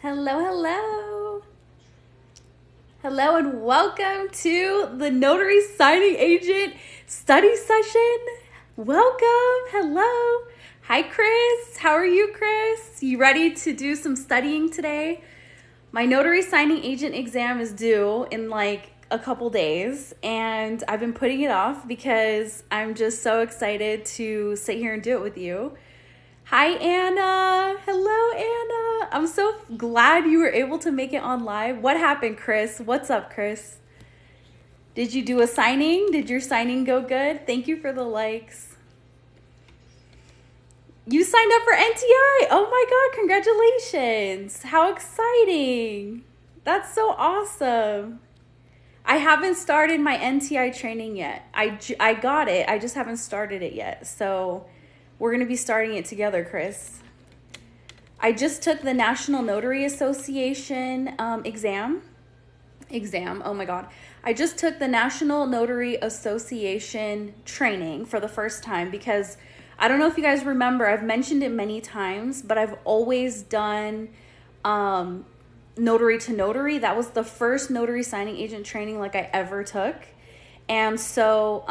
Hello, hello. Hello and welcome to the Notary Signing Agent study session. Welcome. Hello. Hi, Chris. How are you, Chris? You ready to do some studying today? My Notary Signing Agent exam is due in like a couple days, and I've been putting it off because I'm just so excited to sit here and do it with you. Hi, Anna. Hello, Anna. I'm so glad you were able to make it on live. What happened, Chris? What's up, Chris? Did you do a signing? Did your signing go good? Thank you for the likes. You signed up for NTI. Oh my God, congratulations. How exciting. That's so awesome. I haven't started my NTI training yet. I got it. I just haven't started it yet. So we're going to be starting it together, Chris. I just took the National Notary Association exam. Oh my God. I just took the National Notary Association training for the first time because I don't know if you guys remember, I've mentioned it many times, but I've always done notary to notary. That was the first notary signing agent training like I ever took. And so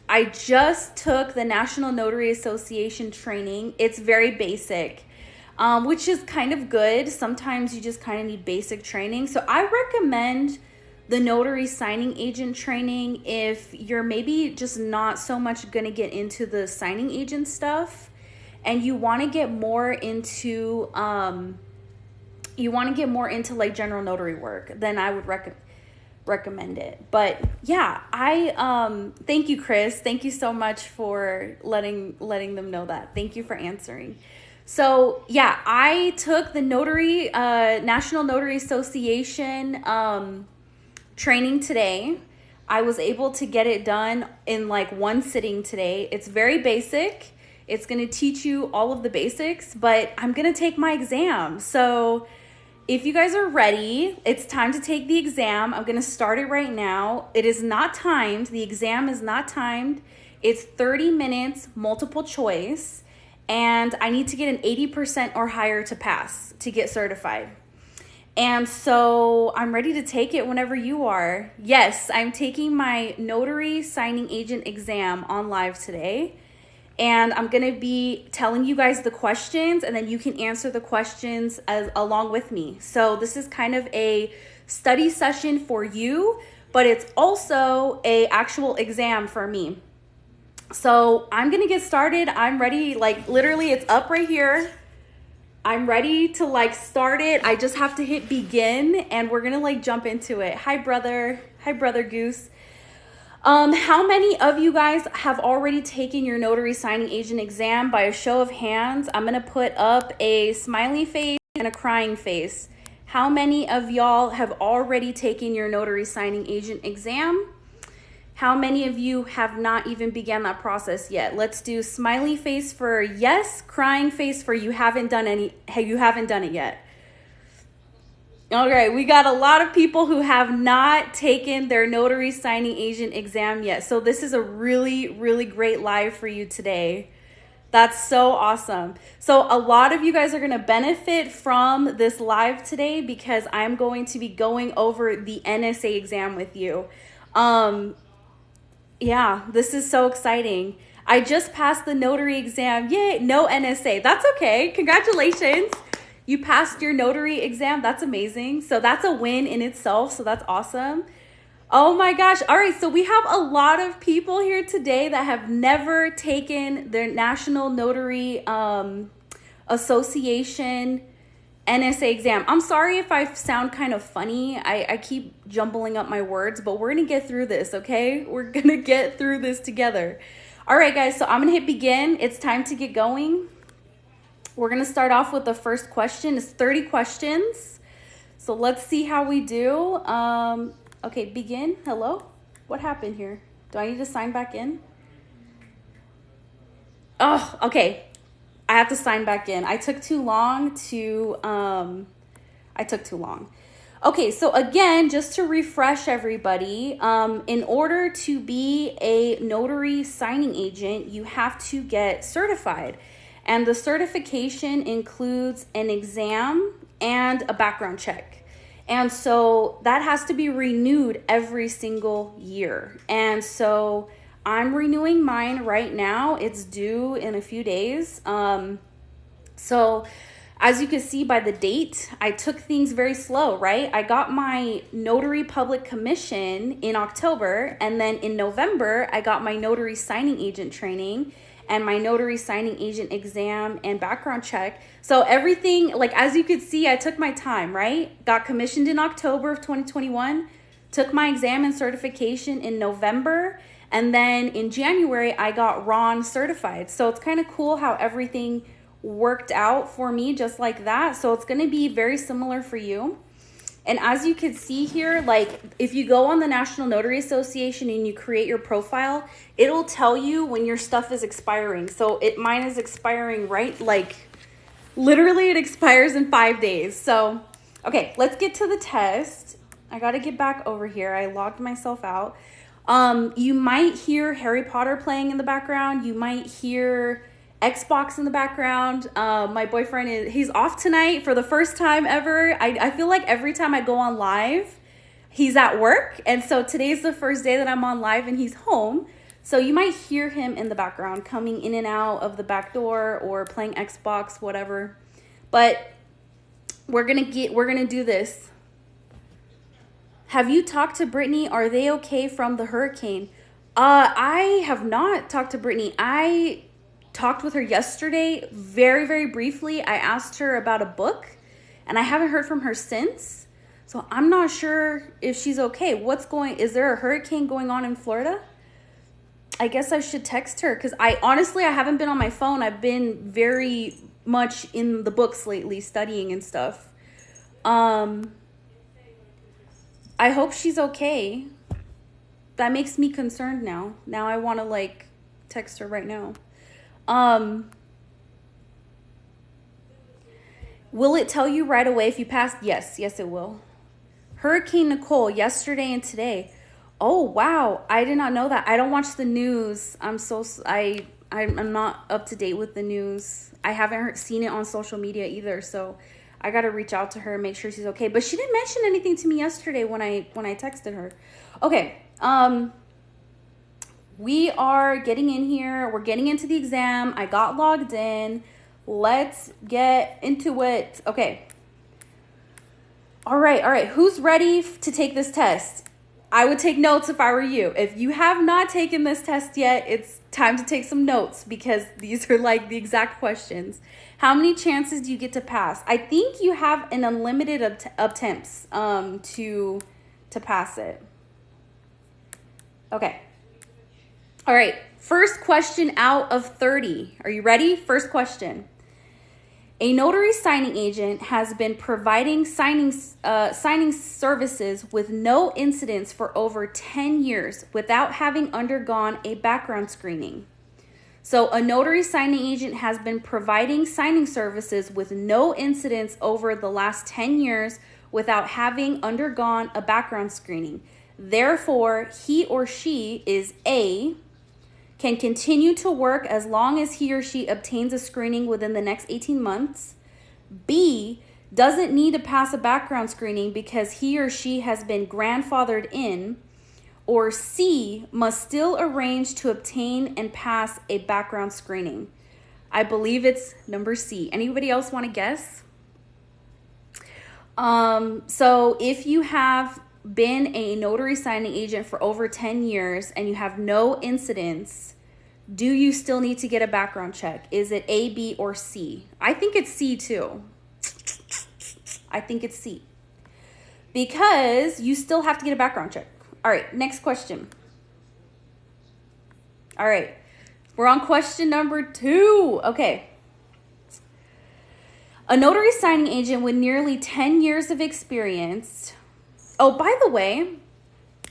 I just took the National Notary Association training. It's very basic, which is kind of good. Sometimes you just kind of need basic training. So I recommend the notary signing agent training if you're maybe just not so much going to get into the signing agent stuff and you want to get more into like general notary work, then I would recommend it. But yeah, I thank you, Chris. Thank you so much for letting them know that. Thank you for answering. So yeah, I took the National Notary Association training today. I was able to get it done in like one sitting today. It's very basic. It's going to teach you all of the basics, but I'm going to take my exam. So if you guys are ready, it's time to take the exam. I'm going to start it right now. It is not timed. The exam is not timed. It's 30 minutes, multiple choice, and I need to get an 80% or higher to pass to get certified. And so I'm ready to take it whenever you are. Yes, I'm taking my notary signing agent exam on live today. And I'm going to be telling you guys the questions, and then you can answer the questions along with me. So this is kind of a study session for you, but it's also a actual exam for me. So I'm going to get started. I'm ready. Like literally it's up right here. I'm ready to like start it. I just have to hit begin and we're going to like jump into it. Hi, brother. Hi, brother Goose. How many of you guys have already taken your notary signing agent exam? By a show of hands, I'm going to put up a smiley face and a crying face. How many of y'all have already taken your notary signing agent exam? How many of you have not even begun that process yet? Let's do smiley face for yes, crying face for you haven't done it yet. All right, we got a lot of people who have not taken their notary signing agent exam yet. So this is a really, really great live for you today. That's so awesome. So a lot of you guys are going to benefit from this live today because I'm going to be going over the NSA exam with you. Yeah, this is so exciting. I just passed the notary exam. Yay, no NSA. That's okay. Congratulations. You passed your notary exam. That's amazing. So that's a win in itself. So that's awesome. Oh my gosh. All right. So we have a lot of people here today that have never taken their National Notary Association NSA exam. I'm sorry if I sound kind of funny. I keep jumbling up my words, but we're going to get through this, okay? We're going to get through this together. All right, guys. So I'm going to hit begin. It's time to get going. We're going to start off with the first question. It's 30 questions. So let's see how we do. Okay, begin. Hello? What happened here? Do I need to sign back in? Oh, okay. I have to sign back in. I took too long. Okay, so again, just to refresh everybody, in order to be a notary signing agent, you have to get certified. And the certification includes an exam and a background check. And so that has to be renewed every single year. And so I'm renewing mine right now. It's due in a few days. So as you can see by the date, I took things very slow, right? I got my notary public commission in October, and then in November, I got my notary signing agent training and my notary signing agent exam and background check. So everything, like as you could see, I took my time, right? Got commissioned in October of 2021, took my exam and certification in November, and then in January, I got RON certified. So it's kind of cool how everything worked out for me just like that. So it's going to be very similar for you. And as you can see here, like if you go on the National Notary Association and you create your profile, it'll tell you when your stuff is expiring. So mine is expiring, right? Like literally it expires in 5 days. So, okay, let's get to the test. I got to get back over here. I logged myself out. You might hear Harry Potter playing in the background. You might hear Xbox in the background. My boyfriend he's off tonight for the first time ever. I feel like every time I go on live, he's at work. And so today's the first day that I'm on live and he's home. So you might hear him in the background coming in and out of the back door or playing Xbox, whatever. But we're gonna do this. Have you talked to Brittany? Are they okay from the hurricane? I have not talked to Brittany. I talked with her yesterday very, very briefly. I asked her about a book and I haven't heard from her since. So I'm not sure if she's okay. Is there a hurricane going on in Florida? I guess I should text her because I haven't been on my phone. I've been very much in the books lately, studying and stuff. I hope she's okay. That makes me concerned now. Now I want to text her right now. Will it tell you right away if you passed? Yes, it will. Hurricane Nicole yesterday and today. Oh, wow. I did not know that. I don't watch the news. I'm not up to date with the news. I haven't seen it on social media either. So I got to reach out to her and make sure she's okay. But she didn't mention anything to me yesterday when I texted her. Okay. We are getting in here. We're getting into the exam. I got logged in. Let's get into it. Okay. All right. Who's ready to take this test? I would take notes if I were you. If you have not taken this test yet, it's time to take some notes because these are the exact questions. How many chances do you get to pass? I think you have an unlimited attempts to pass it. Okay. All right, first question out of 30. Are you ready? First question. A notary signing agent has been providing signing services with no incidents for over 10 years without having undergone a background screening. So a notary signing agent has been providing signing services with no incidents over the last 10 years without having undergone a background screening. Therefore, he or she is A, can continue to work as long as he or she obtains a screening within the next 18 months. B, doesn't need to pass a background screening because he or she has been grandfathered in. Or C, must still arrange to obtain and pass a background screening. I believe it's number C. Anybody else want to guess? So if you have been a notary signing agent for over 10 years and you have no incidents, do you still need to get a background check? Is it A, B, or C? I think it's C too. I think it's C. Because you still have to get a background check. All right, next question. All right, we're on question number 2. Okay. A notary signing agent with nearly 10 years of experience. Oh, by the way,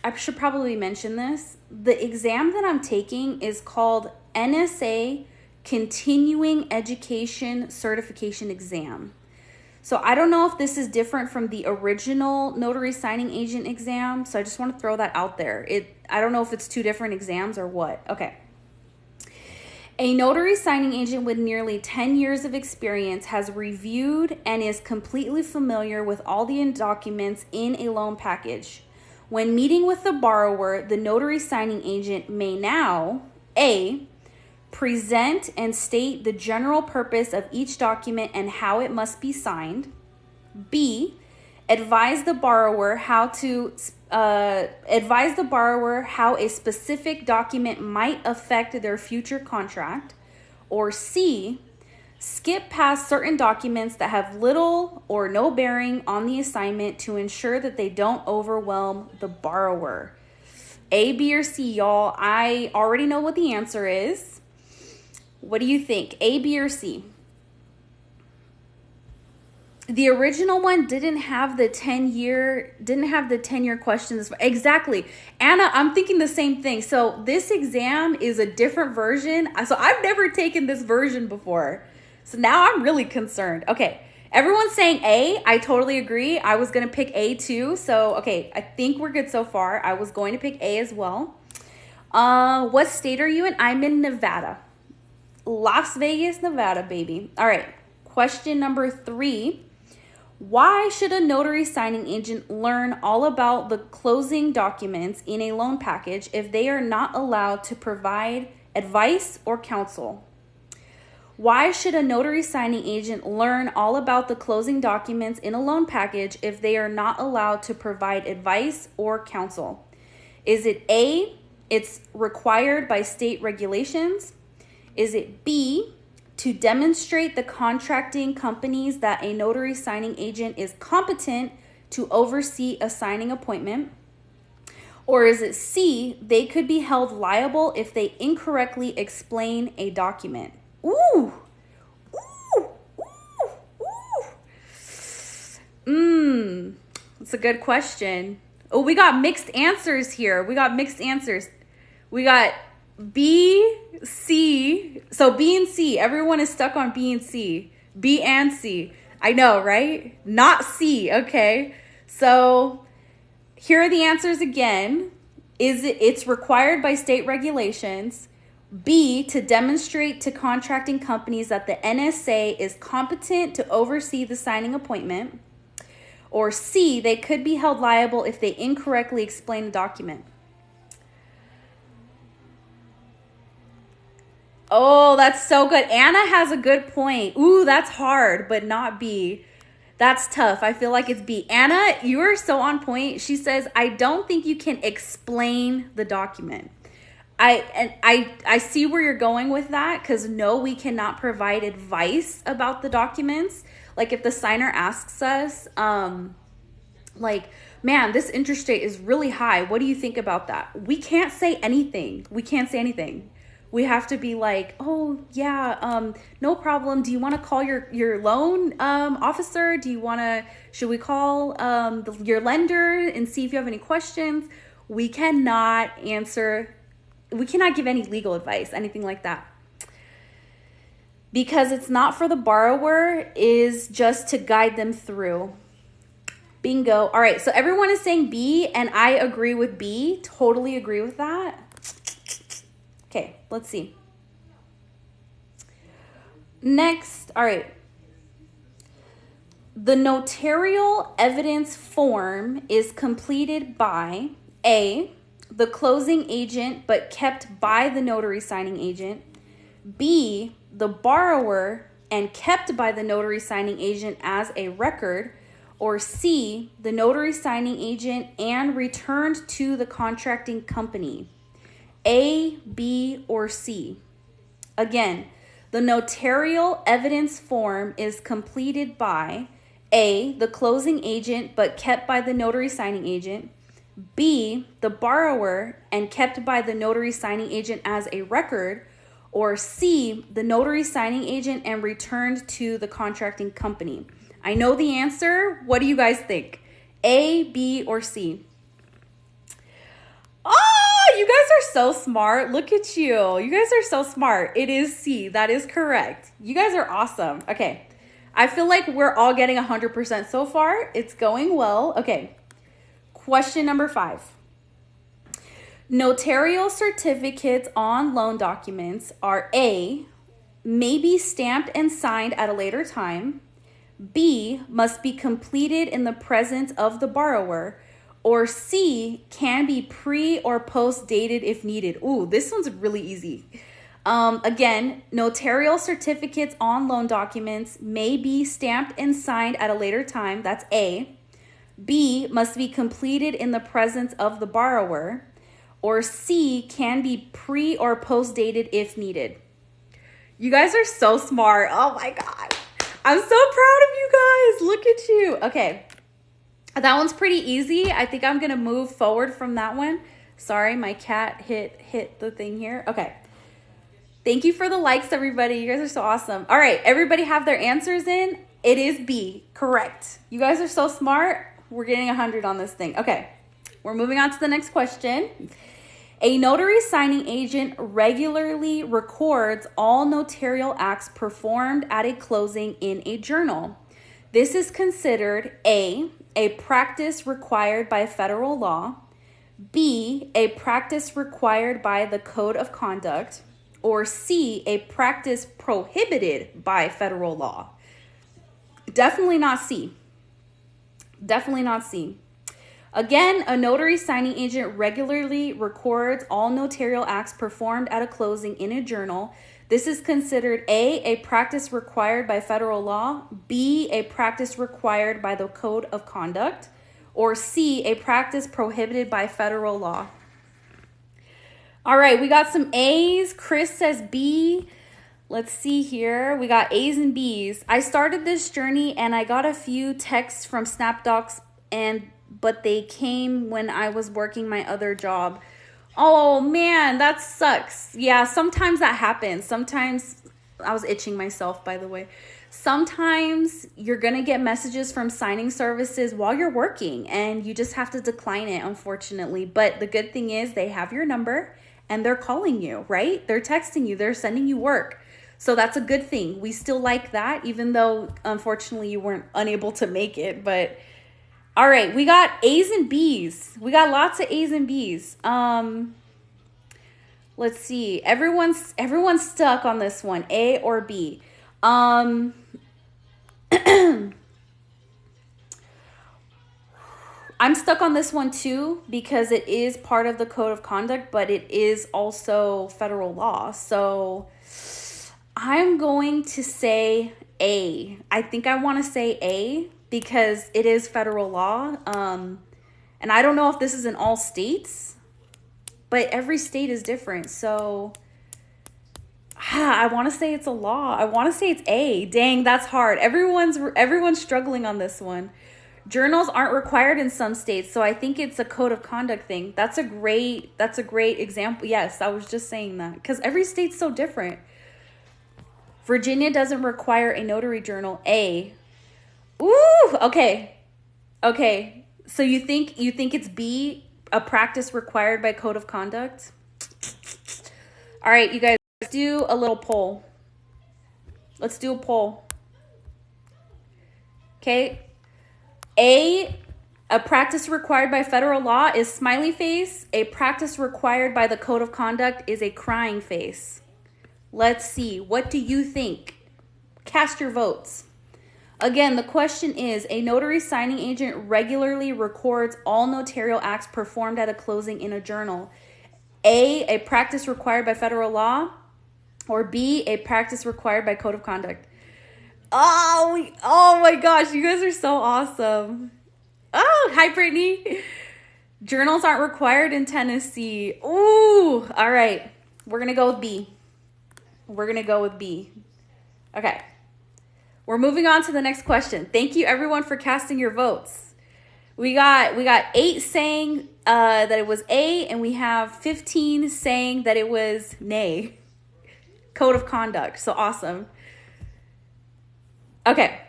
I should probably mention this. The exam that I'm taking is called NSA Continuing Education Certification Exam. So I don't know if this is different from the original notary signing agent exam. So I just want to throw that out there. I don't know if it's 2 different exams or what. Okay. A notary signing agent with nearly 10 years of experience has reviewed and is completely familiar with all the documents in a loan package. When meeting with the borrower, the notary signing agent may now A, present and state the general purpose of each document and how it must be signed. B, advise the borrower how a specific document might affect their future contract. Or C, skip past certain documents that have little or no bearing on the assignment to ensure that they don't overwhelm the borrower. A, B, or C, y'all. I already know what the answer is. What do you think? A, B, or C? The original one didn't have the 10-year questions. Exactly. Anna, I'm thinking the same thing. So this exam is a different version. So I've never taken this version before. So now I'm really concerned. Okay. Everyone's saying A. I totally agree. I was going to pick A too. So, okay. I think we're good so far. I was going to pick A as well. What state are you in? I'm in Nevada. Las Vegas, Nevada, baby. All right. Question number 3. Why should a notary signing agent learn all about the closing documents in a loan package if they are not allowed to provide advice or counsel? Why should a notary signing agent learn all about the closing documents in a loan package if they are not allowed to provide advice or counsel? Is it A, it's required by state regulations? Is it B, to demonstrate the contracting companies that a notary signing agent is competent to oversee a signing appointment? Or is it C, they could be held liable if they incorrectly explain a document? Ooh, ooh, ooh, ooh. That's a good question. Oh, we got mixed answers here. We got B, C. So B and C. Everyone is stuck on B and C. B and C. I know, right? Not C. Okay. So here are the answers again. It's required by state regulations. B, to demonstrate to contracting companies that the NSA is competent to oversee the signing appointment. Or C, they could be held liable if they incorrectly explain the document. Oh, that's so good. Anna has a good point. Ooh, that's hard, but not B. That's tough. I feel like it's B. Anna, you are so on point. She says, I don't think you can explain the document. I see where you're going with that, because no, we cannot provide advice about the documents. Like if the signer asks us, like, man, this interest rate is really high. What do you think about that? We can't say anything. We have to be like, oh yeah, no problem. Do you want to call your loan officer? Should we call your lender and see if you have any questions? We cannot give any legal advice, anything like that. Because it's not for the borrower, is just to guide them through. Bingo. All right, so everyone is saying B, and I agree with B. Totally agree with that. Okay, let's see. Next, all right. The notarial evidence form is completed by A, the closing agent but kept by the notary signing agent, B, the borrower and kept by the notary signing agent as a record, or C, the notary signing agent and returned to the contracting company. A, B, or C. Again, the notarial evidence form is completed by A, the closing agent but kept by the notary signing agent, B, the borrower and kept by the notary signing agent as a record, or C, the notary signing agent and returned to the contracting company. I know the answer. What do you guys think? A, B, or C? Oh, you guys are so smart. Look at you. You guys are so smart. It is C. That is correct. You guys are awesome. Okay. I feel like we're all getting 100% so far. It's going well. Okay. Question number 5. Notarial certificates on loan documents are A, may be stamped and signed at a later time, B, must be completed in the presence of the borrower, or C, can be pre or post dated if needed. Ooh, this one's really easy. Again, notarial certificates on loan documents may be stamped and signed at a later time. That's A. B, must be completed in the presence of the borrower. Or C, can be pre or post dated if needed. You guys are so smart. Oh my God. I'm so proud of you guys. Look at you. Okay. That one's pretty easy. I think I'm going to move forward from that one. Sorry, my cat hit the thing here. Okay. Thank you for the likes, everybody. You guys are so awesome. All right. Everybody have their answers in. It is B. Correct. You guys are so smart. We're getting 100 on this thing. Okay. We're moving on to the next question. A notary signing agent regularly records all notarial acts performed at a closing in a journal. This is considered A, practice required by federal law, B, a practice required by the Code of Conduct, or C, a practice prohibited by federal law. Definitely not C. Definitely not C. Again, a notary signing agent regularly records all notarial acts performed at a closing in a journal. This is considered A, practice required by federal law, B, a practice required by the Code of Conduct, or C, a practice prohibited by federal law. All right, we got some A's. Chris says B. Let's see here. We got A's and B's. I started this journey and I got a few texts from SnapDocs but they came when I was working my other job. Oh man, that sucks. Yeah, sometimes that happens. Sometimes, I was itching myself, by the way. Sometimes you're going to get messages from signing services while you're working and you just have to decline it, unfortunately. But the good thing is they have your number and they're calling you, right? They're texting you, they're sending you work. So that's a good thing. We still like that, even though unfortunately you weren't unable to make it, but all right, we got A's and B's. We got lots of A's and B's. Let's see. Everyone's stuck on this one, A or B. I'm stuck on this one too because it is part of the Code of Conduct, but it is also federal law. So I'm going to say A. I think I want to say A because it is federal law. And I don't know if this is in all states, but every state is different. So I want to say it's a law. I want to say it's A. Dang, that's hard. Everyone's struggling on this one. Journals aren't required in some states, so I think it's a Code of Conduct thing. That's a great example. Yes, I was just saying that because every state's so different. Virginia doesn't require a notary journal. A. Ooh, okay. So you think it's B, a practice required by Code of Conduct? All right, you guys, let's do a little poll. Let's do a poll. Okay. A practice required by federal law is smiley face. A practice required by the Code of Conduct is a crying face. Let's see. What do you think? Cast your votes. Again, the question is, a notary signing agent regularly records all notarial acts performed at a closing in a journal. A practice required by federal law, or B, a practice required by Code of Conduct. Oh my gosh, you guys are so awesome. Oh, hi, Brittany. Journals aren't required in Tennessee. Ooh, all right. We're going to go with B. Okay. We're moving on to the next question. Thank you, everyone, for casting your votes. We got 8 saying that it was A, and we have 15 saying that it was nay. Code of Conduct. So awesome. Okay.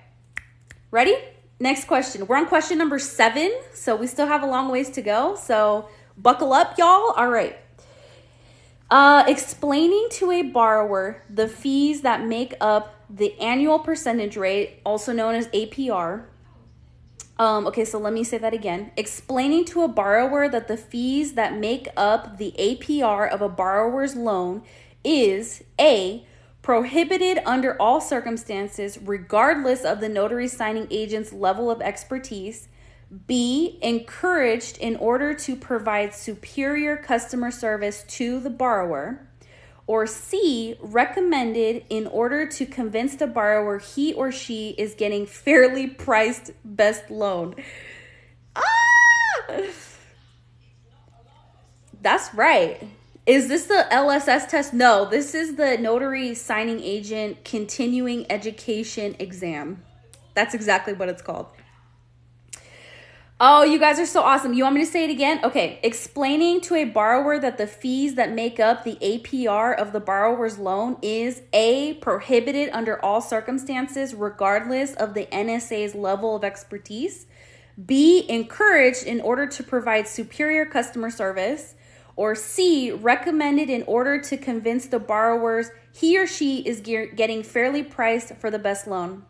Ready? Next question. We're on question number 7, so we still have a long ways to go. So buckle up, y'all. All right. Explaining to a borrower the fees that make up the annual percentage rate, also known as APR, Okay, so let me say that again. Explaining to a borrower that the fees that make up the APR of a borrower's loan is A, prohibited under all circumstances, regardless of the notary signing agent's level of expertise. B, encouraged in order to provide superior customer service to the borrower. Or C, recommended in order to convince the borrower he or she is getting fairly priced best loan. Ah! That's right. Is this the LSS test? No, this is the Notary Signing Agent Continuing Education Exam. That's exactly what it's called. Oh, you guys are so awesome. You want me to say it again? Okay. Explaining to a borrower that the fees that make up the APR of the borrower's loan is A, prohibited under all circumstances, regardless of the NSA's level of expertise. B, encouraged in order to provide superior customer service. Or C, recommended in order to convince the borrowers he or she is getting fairly priced for the best loan.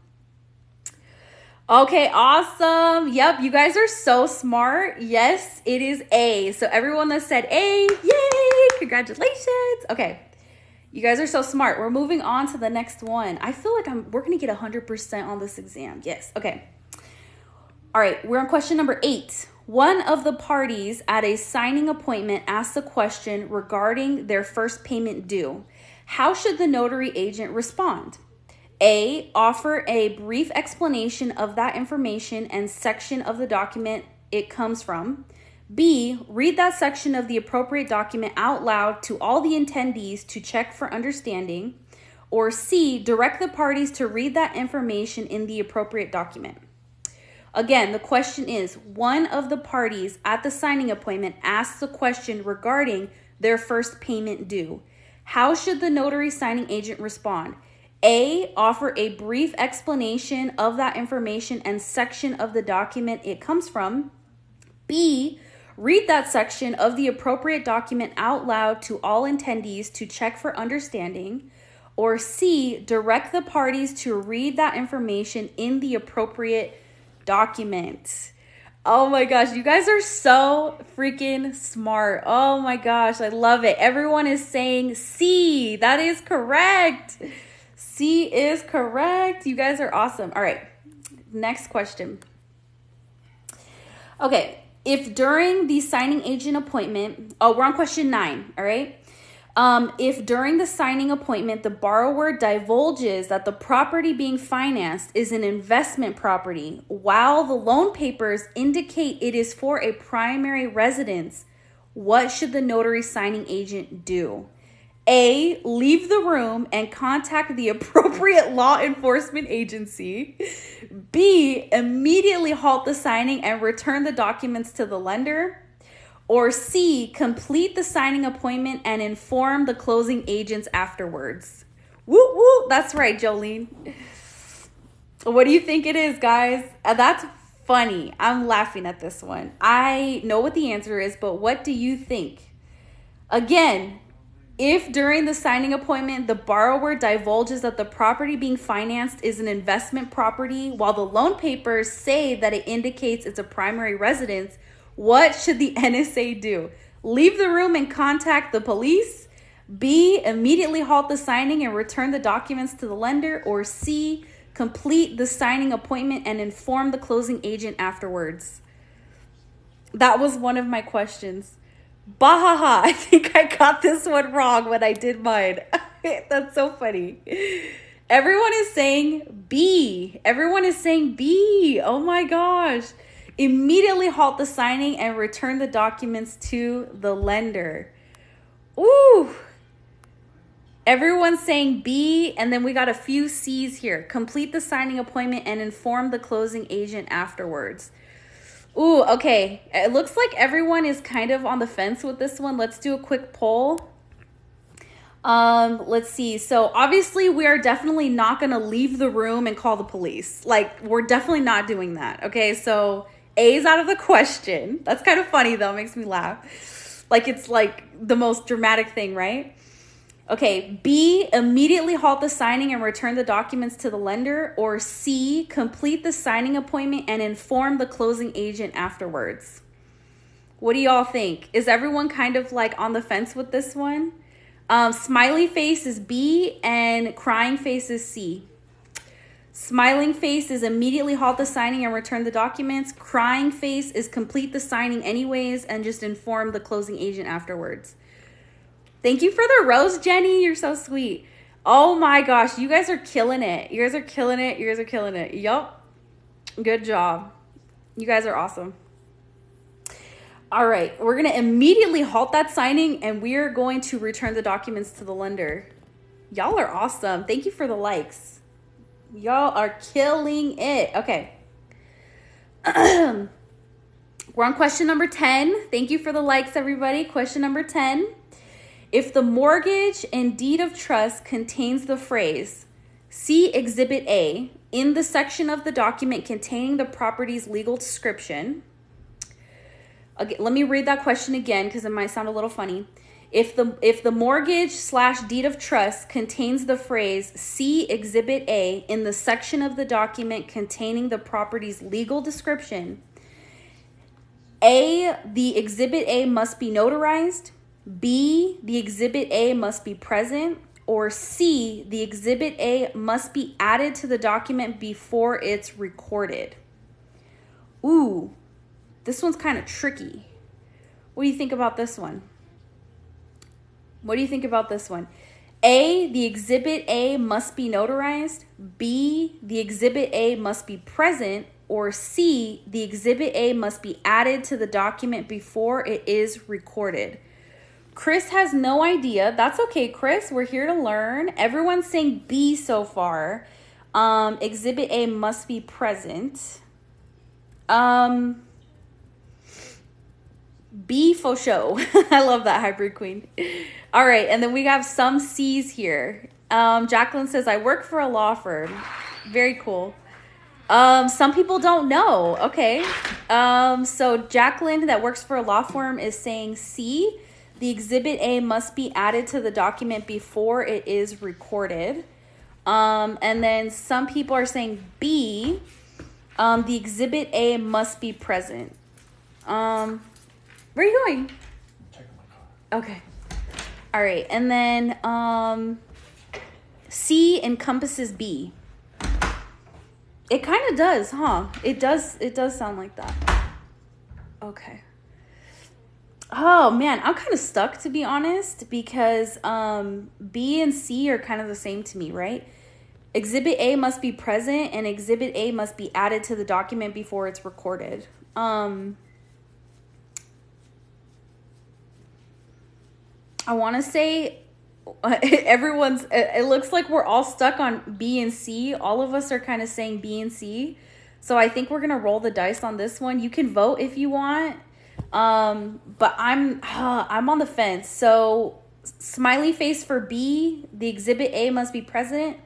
Okay, awesome. Yep, you guys are so smart. Yes, it is A. So everyone that said A, yay, congratulations. Okay, you guys are so smart. We're moving on to the next one. I feel like we're going to get 100% on this exam. Yes, okay. All right, we're on question number 8. One of the parties at a signing appointment asks a question regarding their first payment due. How should the notary agent respond? A, offer a brief explanation of that information and section of the document it comes from. B, read that section of the appropriate document out loud to all the attendees to check for understanding. Or C, direct the parties to read that information in the appropriate document. Again, the question is, one of the parties at the signing appointment asks a question regarding their first payment due. How should the notary signing agent respond? A, offer a brief explanation of that information and section of the document it comes from. B, read that section of the appropriate document out loud to all attendees to check for understanding. Or C, direct the parties to read that information in the appropriate document. Oh my gosh, you guys are so freaking smart. Oh my gosh, I love it. Everyone is saying C. That is correct. C is correct. You guys are awesome. All right, next question. Okay, if during the signing agent appointment, we're on question 9, all right? If during the signing appointment, the borrower divulges that the property being financed is an investment property, while the loan papers indicate it is for a primary residence, what should the notary signing agent do? A, leave the room and contact the appropriate law enforcement agency. B, immediately halt the signing and return the documents to the lender. Or C, complete the signing appointment and inform the closing agents afterwards. Woo woo, that's right, Jolene. What do you think it is, guys? That's funny. I'm laughing at this one. I know what the answer is, but what do you think? Again, if during the signing appointment, the borrower divulges that the property being financed is an investment property, while the loan papers say that it indicates it's a primary residence, what should the NSA do? Leave the room and contact the police? B, immediately halt the signing and return the documents to the lender? Or C, complete the signing appointment and inform the closing agent afterwards? That was one of my questions. Bahaha, I think I got this one wrong when I did mine. That's so funny. Everyone is saying B. Everyone is saying B. Oh my gosh. Immediately halt the signing and return the documents to the lender. Ooh. Everyone's saying B, and then we got a few C's here. Complete the signing appointment and inform the closing agent afterwards. Ooh, okay. It looks like everyone is kind of on the fence with this one. Let's do a quick poll. Let's see. So obviously we are definitely not going to leave the room and call the police. Like, we're definitely not doing that. Okay, so A is out of the question. That's kind of funny though. It makes me laugh. Like, it's like the most dramatic thing, right? Okay, B, immediately halt the signing and return the documents to the lender. Or C, complete the signing appointment and inform the closing agent afterwards. What do y'all think? Is everyone kind of like on the fence with this one? Smiley face is B and crying face is C. Smiling face is immediately halt the signing and return the documents. Crying face is complete the signing anyways and just inform the closing agent afterwards. Thank you for the rose, Jenny. You're so sweet. Oh my gosh, you guys are killing it. You guys are killing it. You guys are killing it. Yup. Good job. You guys are awesome. All right, we're going to immediately halt that signing and we're going to return the documents to the lender. Y'all are awesome. Thank you for the likes. Y'all are killing it. Okay. We're on question number 10. Thank you for the likes, everybody. Question number 10. If the mortgage and deed of trust contains the phrase, see Exhibit A, in the section of the document containing the property's legal description. Okay, let me read that question again because it might sound a little funny. If the mortgage/deed of trust contains the phrase, see Exhibit A, in the section of the document containing the property's legal description, A, the Exhibit A must be notarized. B, the Exhibit A must be present. Or C, the Exhibit A must be added to the document before it's recorded. Ooh, this one's kind of tricky. What do you think about this one? What do you think about this one? A, the Exhibit A must be notarized. B, the Exhibit A must be present. Or C, the Exhibit A must be added to the document before it is recorded. Chris has no idea. That's okay, Chris. We're here to learn. Everyone's saying B so far. Exhibit A must be present. B for show. I love that, hybrid queen. All right, and then we have some C's here. Jacqueline says, I work for a law firm. Very cool. Some people don't know. Okay. So Jacqueline that works for a law firm is saying C, the Exhibit A must be added to the document before it is recorded. And then some people are saying B, the Exhibit A must be present. Where are you going? Checking my car. Okay. All right. And then C encompasses B. It kind of does, huh? It does sound like that. Okay. Oh man, I'm kind of stuck, to be honest, because B and C are kind of the same to me, right? Exhibit A must be present and Exhibit A must be added to the document before it's recorded. I want to say it looks like we're all stuck on B and C. All of us are kind of saying B and C. So I think we're going to roll the dice on this one. You can vote if you want. But I'm on the fence. So smiley face for B, the Exhibit A must be present.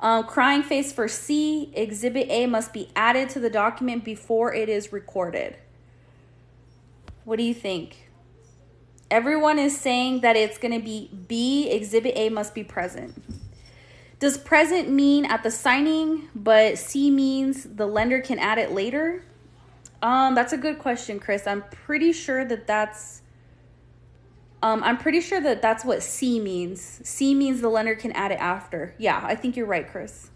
Crying face for C, Exhibit A must be added to the document before it is recorded. What do you think? Everyone is saying that it's going to be B, Exhibit A must be present. Does present mean at the signing, but C means the lender can add it later? That's a good question, Chris. I'm pretty sure that that's what C means. C means the lender can add it after. Yeah, I think you're right, Chris.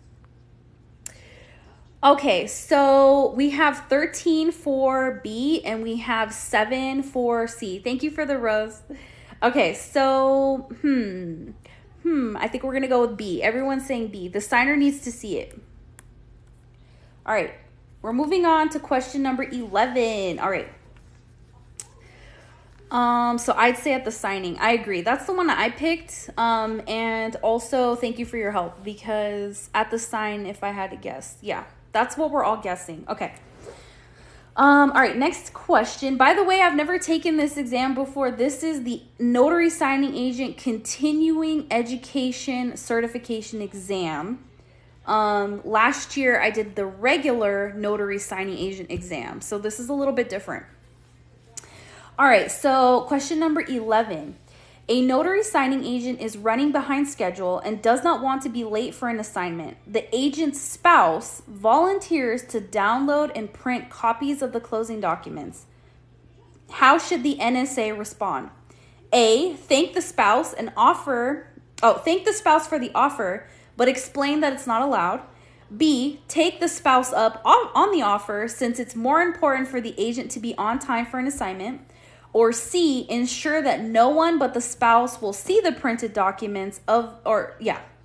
Okay, so we have 13 for B and we have 7 for C. Thank you for the rose. Okay, so, I think we're going to go with B. Everyone's saying B. The signer needs to see it. All right, we're moving on to question number 11. All right. So I'd say at the signing. I agree. That's the one that I picked. And also thank you for your help because at the sign, if I had to guess, yeah, that's what we're all guessing. Okay. All right, next question. By the way, I've never taken this exam before. This is the Notary Signing Agent Continuing Education Certification Exam. Last year I did the regular Notary Signing Agent exam. So this is a little bit different. All right, so question number 11. A notary signing agent is running behind schedule and does not want to be late for an assignment. The agent's spouse volunteers to download and print copies of the closing documents. How should the NSA respond? A, thank the spouse for the offer, but explain that it's not allowed. B, take the spouse up on the offer since it's more important for the agent to be on time for an assignment. Or C, ensure that no one but the spouse will see the printed documents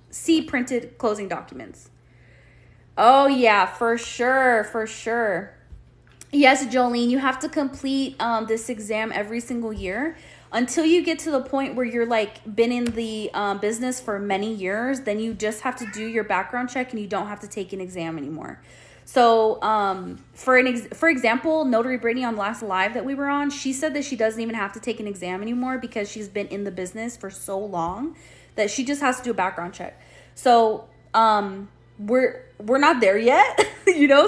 see printed closing documents. Oh yeah, for sure. Yes, Jolene, you have to complete this exam every single year until you get to the point where you're like been in the business for many years. Then you just have to do your background check and you don't have to take an exam anymore. So for example, Notary Brittany on the last live that we were on, she said that she doesn't even have to take an exam anymore because she's been in the business for so long that she just has to do a background check. So we're not there yet,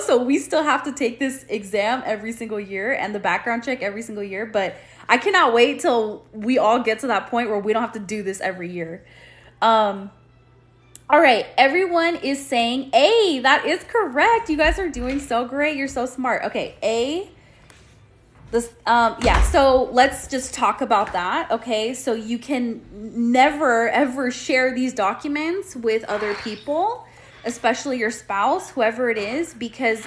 so we still have to take this exam every single year and the background check every single year. But I cannot wait till we all get to that point where we don't have to do this every year. All right, everyone is saying A. That is correct. You guys are doing so great. You're so smart. Okay, A. So let's just talk about that. Okay, so you can never ever share these documents with other people, especially your spouse, whoever it is, because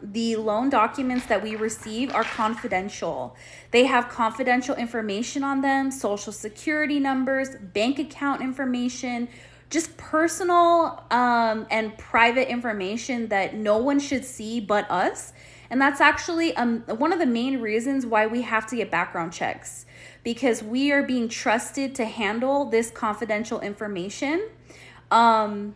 the loan documents that we receive are confidential. They have confidential information on them, social security numbers, bank account information, just personal and private information that no one should see but us. And that's actually one of the main reasons why we have to get background checks, because we are being trusted to handle this confidential information. Do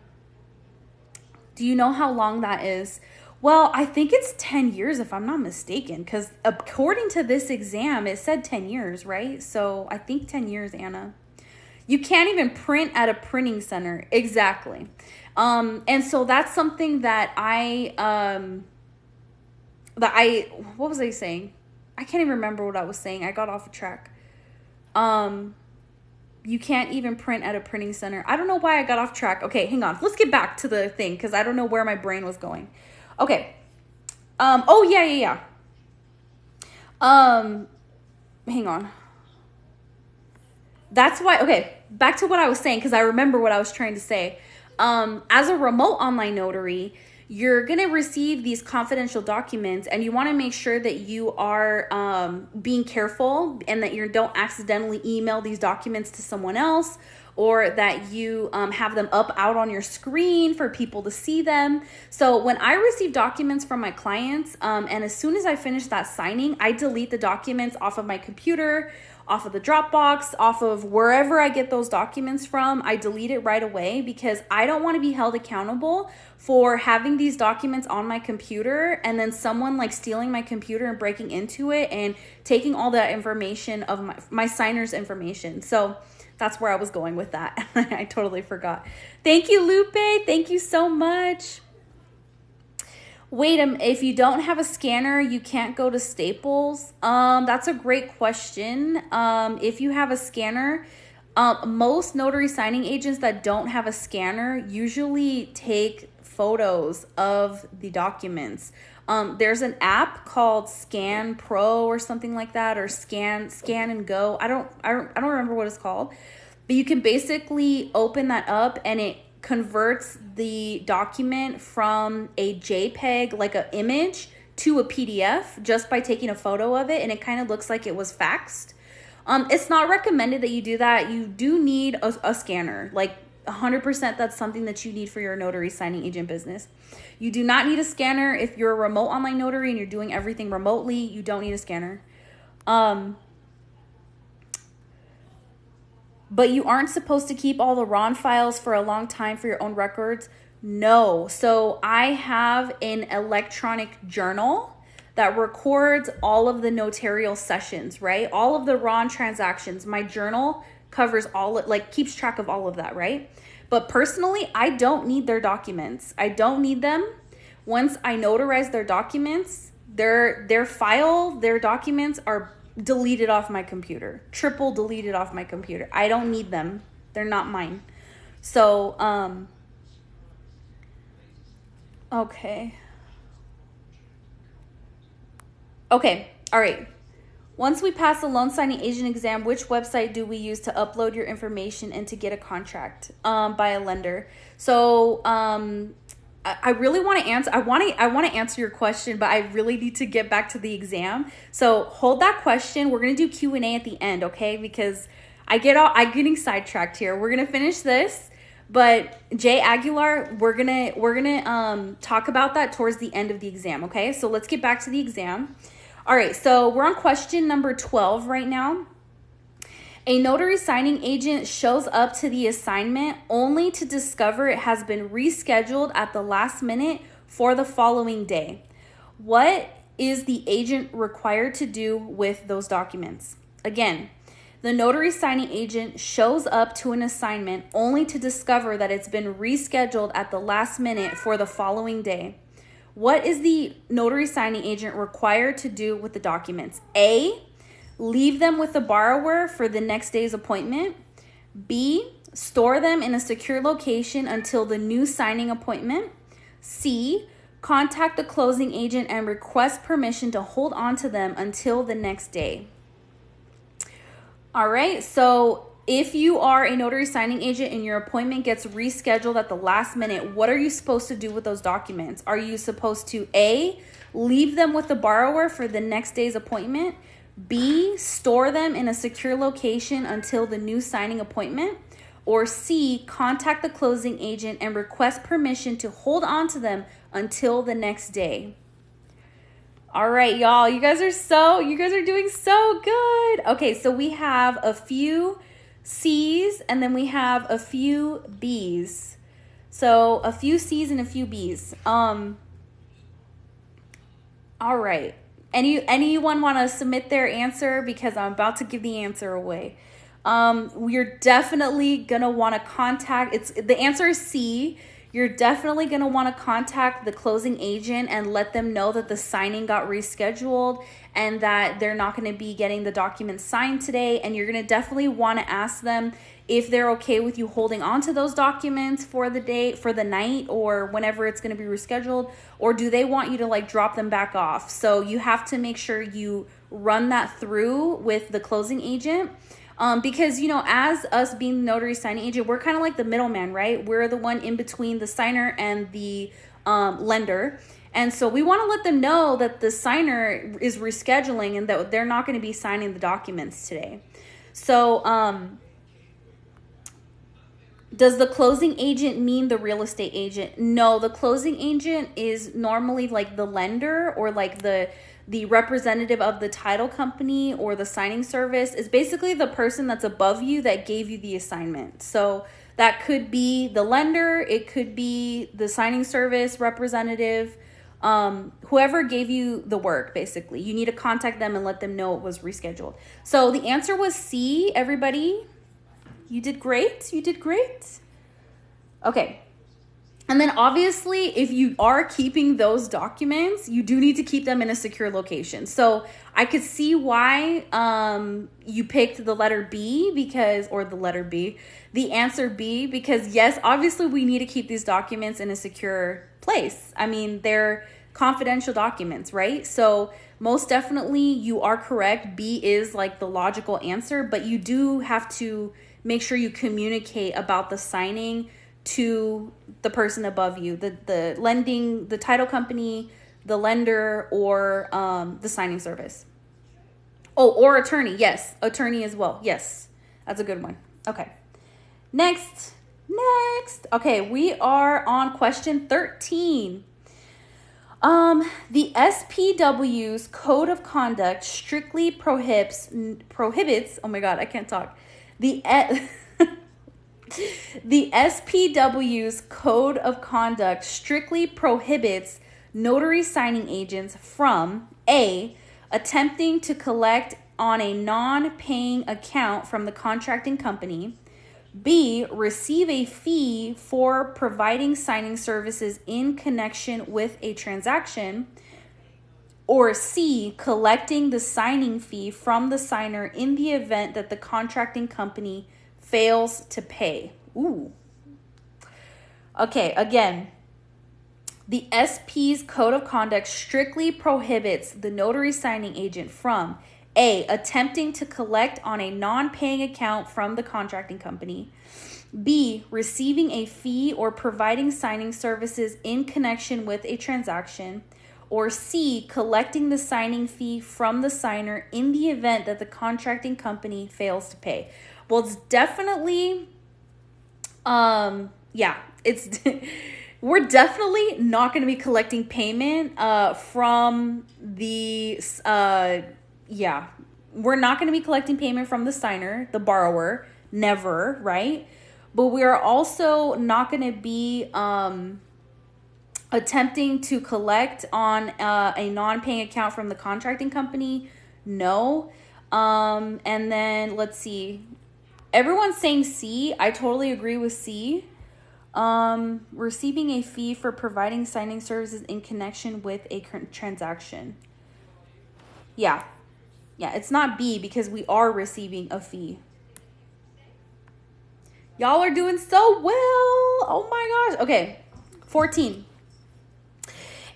you know how long that is? Well, I think it's 10 years if I'm not mistaken, because according to this exam, it said 10 years, right? So I think 10 years, Anna. You can't even print at a printing center. Exactly. And so that's something that what was I saying? I can't even remember what I was saying. I got off of track. You can't even print at a printing center. I don't know why I got off track. Okay, hang on. Let's get back to the thing because I don't know where my brain was going. Okay. Yeah. Hang on. That's why, okay, back to what I was saying because I remember what I was trying to say. As a remote online notary, you're going to receive these confidential documents and you want to make sure that you are being careful and that you don't accidentally email these documents to someone else, or that you have them up out on your screen for people to see them. So when I receive documents from my clients, and as soon as I finish that signing, I delete the documents off of my computer, off of the Dropbox, off of wherever I get those documents from. I delete it right away because I don't want to be held accountable for having these documents on my computer and then someone like stealing my computer and breaking into it and taking all that information of my signer's information. So that's where I was going with that. I totally forgot. Thank you, Lupe. Thank you so much. Wait, if you don't have a scanner, you can't go to Staples. That's a great question. If you have a scanner, most notary signing agents that don't have a scanner usually take photos of the documents. There's an app called Scan Pro or something like that, or Scan and Go. I don't remember what it's called, but you can basically open that up and it converts the document from a JPEG, like an image, to a PDF just by taking a photo of it, and it kind of looks like it was faxed. It's not recommended that you do that. You do need a scanner, like 100%. That's something that you need for your notary signing agent business. You do not need a scanner if you're a remote online notary and you're doing everything remotely. You don't need a scanner. But you aren't supposed to keep all the RON files for a long time for your own records. No. So I have an electronic journal that records all of the notarial sessions, right? All of the RON transactions. My journal covers keeps track of all of that, right? But personally, I don't need their documents. I don't need them. Once I notarize their documents, their documents are deleted off my computer. Triple deleted off my computer. I don't need them. They're not mine. So, okay. Okay, all right. Once we pass the loan signing agent exam, which website do we use to upload your information and to get a contract by a lender? So, I really want to answer. I want to answer your question, but I really need to get back to the exam. So hold that question. We're gonna do Q&A at the end, okay? Because I'm getting sidetracked here. We're gonna finish this, but Jay Aguilar, we're gonna talk about that towards the end of the exam, okay? So let's get back to the exam. All right, so we're on question number 12 right now. A notary signing agent shows up to the assignment only to discover it has been rescheduled at the last minute for the following day. What is the agent required to do with those documents? Again, the notary signing agent shows up to an assignment only to discover that it's been rescheduled at the last minute for the following day. What is the notary signing agent required to do with the documents? A, leave them with the borrower for the next day's appointment. B, store them in a secure location until the new signing appointment. C, contact the closing agent and request permission to hold on to them until the next day. All right, so if you are a notary signing agent and your appointment gets rescheduled at the last minute, what are you supposed to do with those documents? Are you supposed to A, leave them with the borrower for the next day's appointment? B, store them in a secure location until the new signing appointment? Or C, contact the closing agent and request permission to hold on to them until the next day? All right, y'all, you guys are doing so good. Okay, so we have a few C's and then we have a few B's. So a few C's and a few B's. All right. Anyone want to submit their answer, because I'm about to give the answer away. We're definitely gonna want to contact. The answer is C. You're definitely gonna want to contact the closing agent and let them know that the signing got rescheduled and that they're not going to be getting the documents signed today. And you're gonna definitely want to ask them if they're okay with you holding on to those documents for the day, for the night, or whenever it's going to be rescheduled, or do they want you to like drop them back off? So you have to make sure you run that through with the closing agent. Because, you know, as us being the notary signing agent, we're kind of like the middleman, right? We're the one in between the signer and the lender. And so we want to let them know that the signer is rescheduling and that they're not going to be signing the documents today. So, does the closing agent mean the real estate agent? No, the closing agent is normally like the lender or like the representative of the title company or the signing service. Is basically the person that's above you that gave you the assignment. So that could be the lender, it could be the signing service representative, whoever gave you the work. Basically, you need to contact them and let them know it was rescheduled. So the answer was C, everybody. You did great. You did great. Okay. And then obviously, if you are keeping those documents, you do need to keep them in a secure location. So I could see why you picked the letter B the answer B, because yes, obviously we need to keep these documents in a secure place. I mean, they're confidential documents, right? So most definitely you are correct. B is like the logical answer, but you do have to make sure you communicate about the signing to the person above you, the title company, the lender, or the signing service. Oh, or attorney. Yes, attorney as well. Yes, that's a good one. Okay, next. Okay, we are on question 13. The SPW's code of conduct strictly prohibits. Oh my God, I can't talk. The SPW's code of conduct strictly prohibits notary signing agents from A, attempting to collect on a non-paying account from the contracting company, B, receive a fee for providing signing services in connection with a transaction, Or C, collecting the signing fee from the signer in the event that the contracting company fails to pay. Ooh. Okay, again, the SP's code of conduct strictly prohibits the notary signing agent from A, attempting to collect on a non-paying account from the contracting company, B, receiving a fee or providing signing services in connection with a transaction, or C, collecting the signing fee from the signer in the event that the contracting company fails to pay. Well, it's definitely, it's we're definitely not going to be collecting payment from the, we're not going to be collecting payment from the signer, the borrower, never, right? But we are also not going to be attempting to collect on a non-paying account from the contracting company. No. And then let's see. Everyone's saying C. I totally agree with C. Receiving a fee for providing signing services in connection with a transaction. Yeah, it's not B because we are receiving a fee. Y'all are doing so well. Oh my gosh. Okay, 14.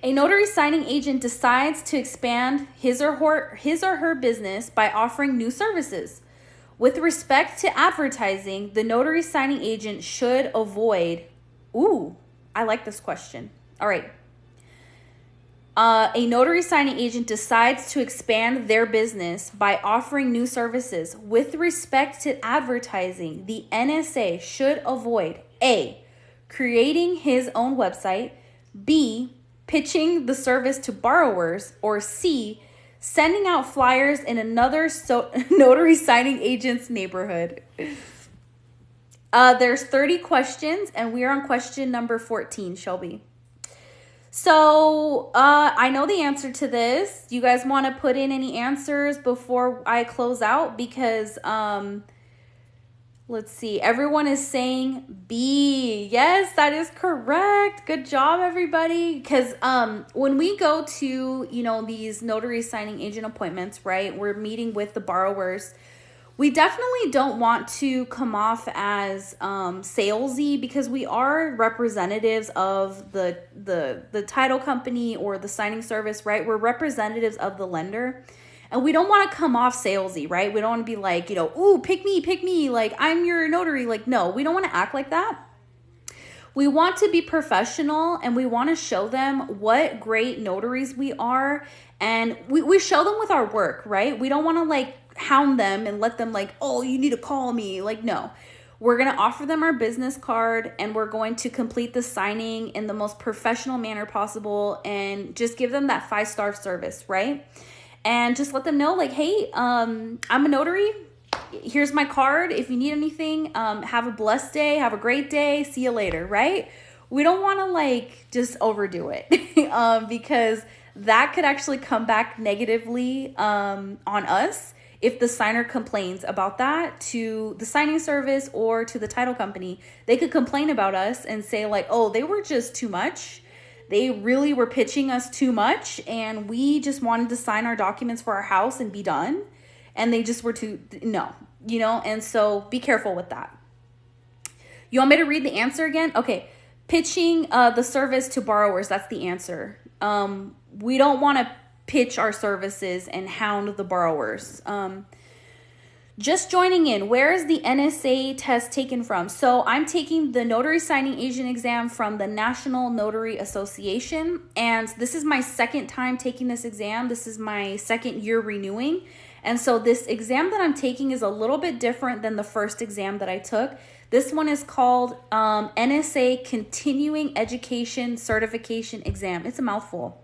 A notary signing agent decides to expand his or her business by offering new services. With respect to advertising, the notary signing agent should avoid... Ooh, I like this question. All right. A notary signing agent decides to expand their business by offering new services. With respect to advertising, the NSA should avoid A, creating his own website, B, pitching the service to borrowers, or C, sending out flyers in another notary signing agent's neighborhood. There's 30 questions, and we are on question number 14, Shelby. So I know the answer to this. You guys want to put in any answers before I close out? Because let's see. Everyone is saying B. Yes, that is correct. Good job, everybody. Because when we go to, these notary signing agent appointments, right, we're meeting with the borrowers. We definitely don't want to come off as salesy because we are representatives of the title company or the signing service, right? We're representatives of the lender. And we don't want to come off salesy, right? We don't want to be like, ooh, pick me, like I'm your notary. Like, no, we don't want to act like that. We want to be professional and we want to show them what great notaries we are. And we show them with our work, right? We don't want to hound them and let them oh, you need to call me. No, we're going to offer them our business card and we're going to complete the signing in the most professional manner possible and just give them that 5-star service, right? And just let them know hey, I'm a notary. Here's my card. If you need anything, have a blessed day. Have a great day. See you later, right? We don't want to just overdo it because that could actually come back negatively on us if the signer complains about that to the signing service or to the title company. They could complain about us and say oh, they were just too much. They really were pitching us too much and we just wanted to sign our documents for our house and be done. And they just were and so be careful with that. You want me to read the answer again? Okay. Pitching the service to borrowers, that's the answer. We don't want to pitch our services and hound the borrowers. Just joining in, where is the NSA test taken from? So I'm taking the notary signing agent exam from the National Notary Association. And this is my second time taking this exam. This is my second year renewing. And so this exam that I'm taking is a little bit different than the first exam that I took. This one is called NSA Continuing Education Certification Exam. It's a mouthful.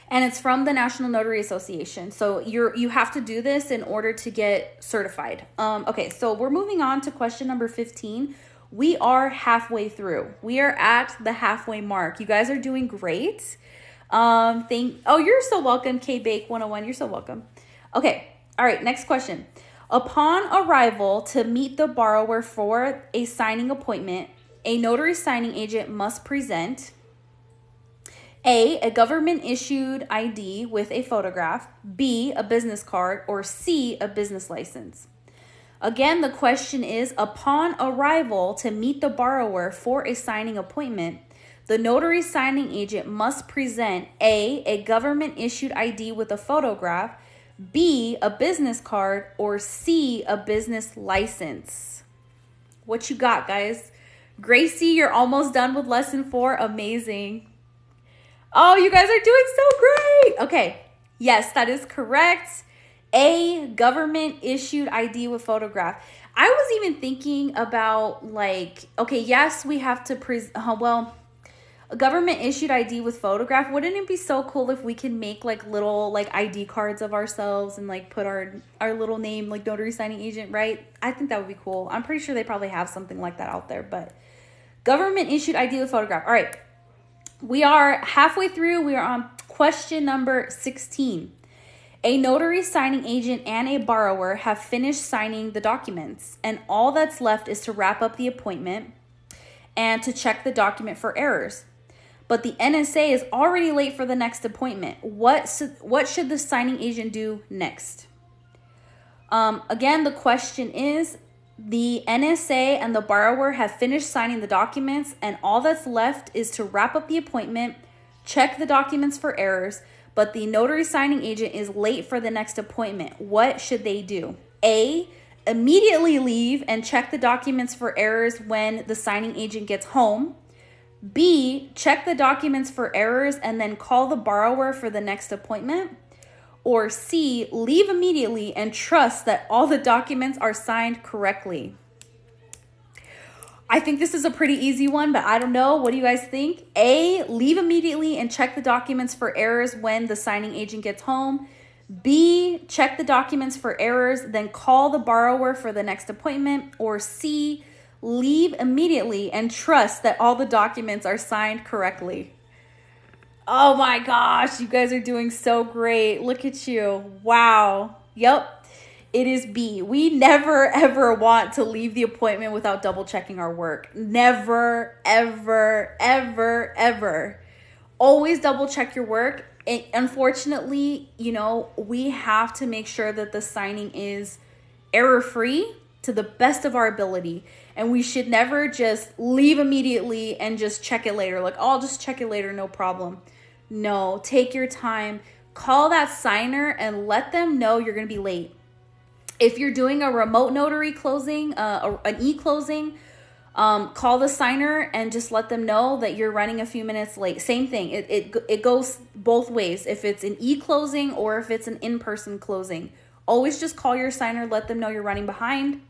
And it's from the National Notary Association. So you have to do this in order to get certified. Okay, so we're moving on to question number 15. We are halfway through. We are at the halfway mark. You guys are doing great. You're so welcome, K-Bake 101. You're so welcome. Okay, all right, next question. Upon arrival to meet the borrower for a signing appointment, a notary signing agent must present A government issued ID with a photograph, B, a business card, or C, a business license. Again, the question is, upon arrival to meet the borrower for a signing appointment, the notary signing agent must present A government issued ID with a photograph, B, a business card, or C, a business license. What you got, guys? Gracie, you're almost done with lesson 4. Amazing. Oh, you guys are doing so great. Okay. Yes, that is correct. A government issued ID with photograph. I was even thinking about like, okay, yes, we have to a government issued ID with photograph. Wouldn't it be so cool if we can make like little like ID cards of ourselves and like put our little name, like notary signing agent, right? I think that would be cool. I'm pretty sure they probably have something like that out there, but government issued ID with photograph. All right. We are halfway through. We are on question number 16. A notary signing agent and a borrower have finished signing the documents, and all that's left is to wrap up the appointment and to check the document for errors. But the NSA is already late for the next appointment. What should the signing agent do next? Again, the question is, the NSA and the borrower have finished signing the documents, and all that's left is to wrap up the appointment, check the documents for errors, but the notary signing agent is late for the next appointment. What should they do? A, immediately leave and check the documents for errors when the signing agent gets home. B, check the documents for errors and then call the borrower for the next appointment. Or C, leave immediately and trust that all the documents are signed correctly. I think this is a pretty easy one, but I don't know. What do you guys think? A, leave immediately and check the documents for errors when the signing agent gets home. B, check the documents for errors, then call the borrower for the next appointment. Or C, leave immediately and trust that all the documents are signed correctly. Oh my gosh, you guys are doing so great. Look at you. Wow. Yep, it is B. We never, ever want to leave the appointment without double checking our work. Never, ever, ever, ever. Always double check your work. And unfortunately, we have to make sure that the signing is error-free to the best of our ability. And we should never just leave immediately and just check it later. Like, oh, I'll just check it later, no problem. No, take your time. Call that signer and let them know you're going to be late. If you're doing a remote notary closing, an e-closing, call the signer and just let them know that you're running a few minutes late. Same thing. It goes both ways. If it's an e-closing or if it's an in-person closing, always just call your signer, let them know you're running behind,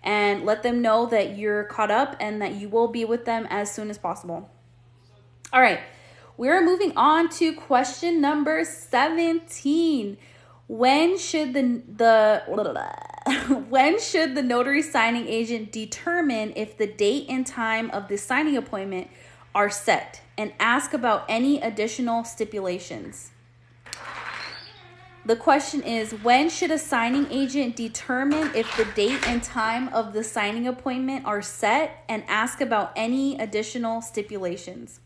and let them know that you're caught up and that you will be with them as soon as possible. All right. We're moving on to question number 17. When should the notary signing agent determine if the date and time of the signing appointment are set and ask about any additional stipulations? The question is, when should a signing agent determine if the date and time of the signing appointment are set and ask about any additional stipulations?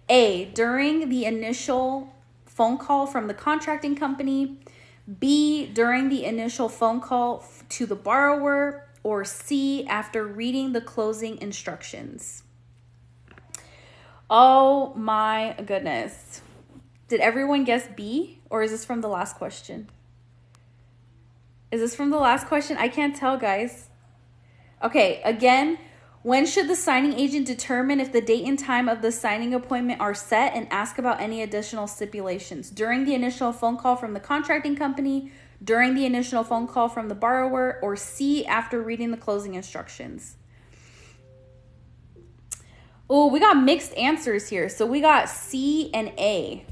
A, during the initial phone call from the contracting company. B, during the initial phone call to the borrower. Or C, after reading the closing instructions. Oh my goodness. Did everyone guess B? Or is this from the last question? Is this from the last question? I can't tell, guys. Okay, again, when should the signing agent determine if the date and time of the signing appointment are set and ask about any additional stipulations? During the initial phone call from the contracting company, during the initial phone call from the borrower, or C, after reading the closing instructions? Oh, we got mixed answers here. So we got C and A.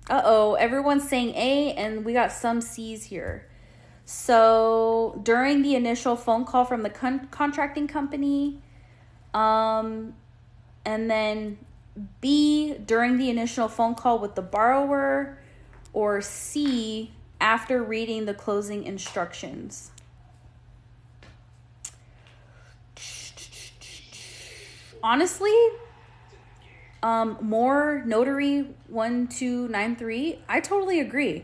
Uh-oh, everyone's saying A, and we got some C's here. So during the initial phone call from the contracting company, and then B, during the initial phone call with the borrower, or C, after reading the closing instructions. Honestly, More Notary 1293. I totally agree.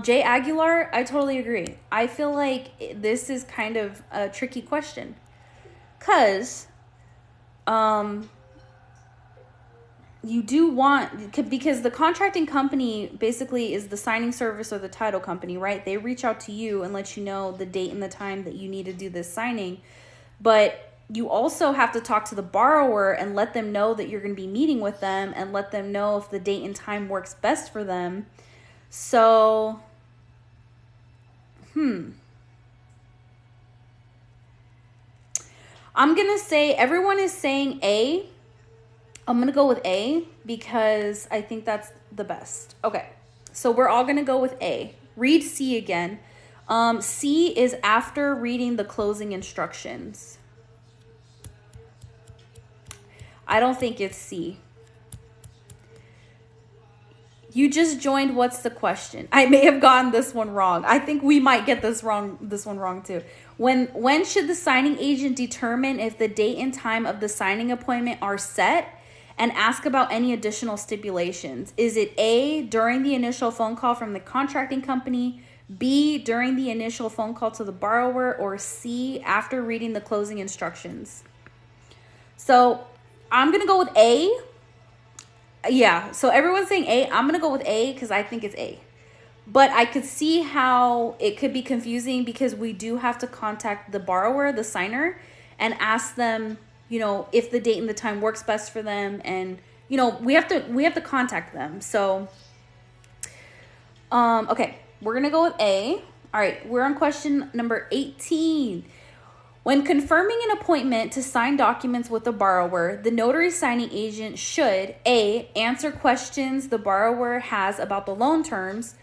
Jay Aguilar, I totally agree. I feel like this is kind of a tricky question. Because you do want, because the contracting company basically is the signing service or the title company, right? They reach out to you and let you know the date and the time that you need to do this signing. But you also have to talk to the borrower and let them know that you're going to be meeting with them and let them know if the date and time works best for them. So, I'm going to say, everyone is saying A. I'm going to go with A because I think that's the best. Okay, so we're all going to go with A. Read C again. C is after reading the closing instructions. I don't think it's C. You just joined. What's the question? I may have gotten this one wrong. I think we might get this one wrong too. When should the signing agent determine if the date and time of the signing appointment are set and ask about any additional stipulations? Is it A, during the initial phone call from the contracting company, B, during the initial phone call to the borrower, or C, after reading the closing instructions? So I'm going to go with A. Yeah, so everyone's saying A. I'm going to go with A because I think it's A. But I could see how it could be confusing because we do have to contact the borrower, the signer, and ask them, if the date and the time works best for them. And, we have to contact them. So, okay, we're going to go with A. All right, we're on question number 18. When confirming an appointment to sign documents with the borrower, the notary signing agent should A, answer questions the borrower has about the loan terms,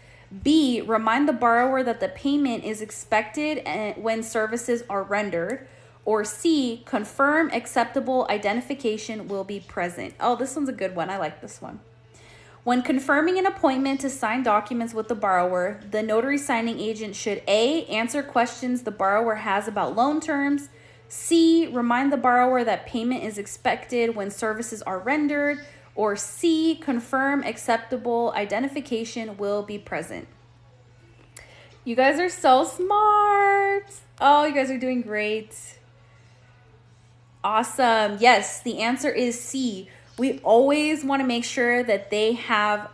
B, remind the borrower that the payment is expected when services are rendered, or C, confirm acceptable identification will be present. Oh, this one's a good one. I like this one. When confirming an appointment to sign documents with the borrower, the notary signing agent should A, answer questions the borrower has about loan terms, C, remind the borrower that payment is expected when services are rendered, or C, confirm acceptable identification will be present. You guys are so smart. Oh, you guys are doing great. Awesome. Yes, the answer is C. We always want to make sure that they have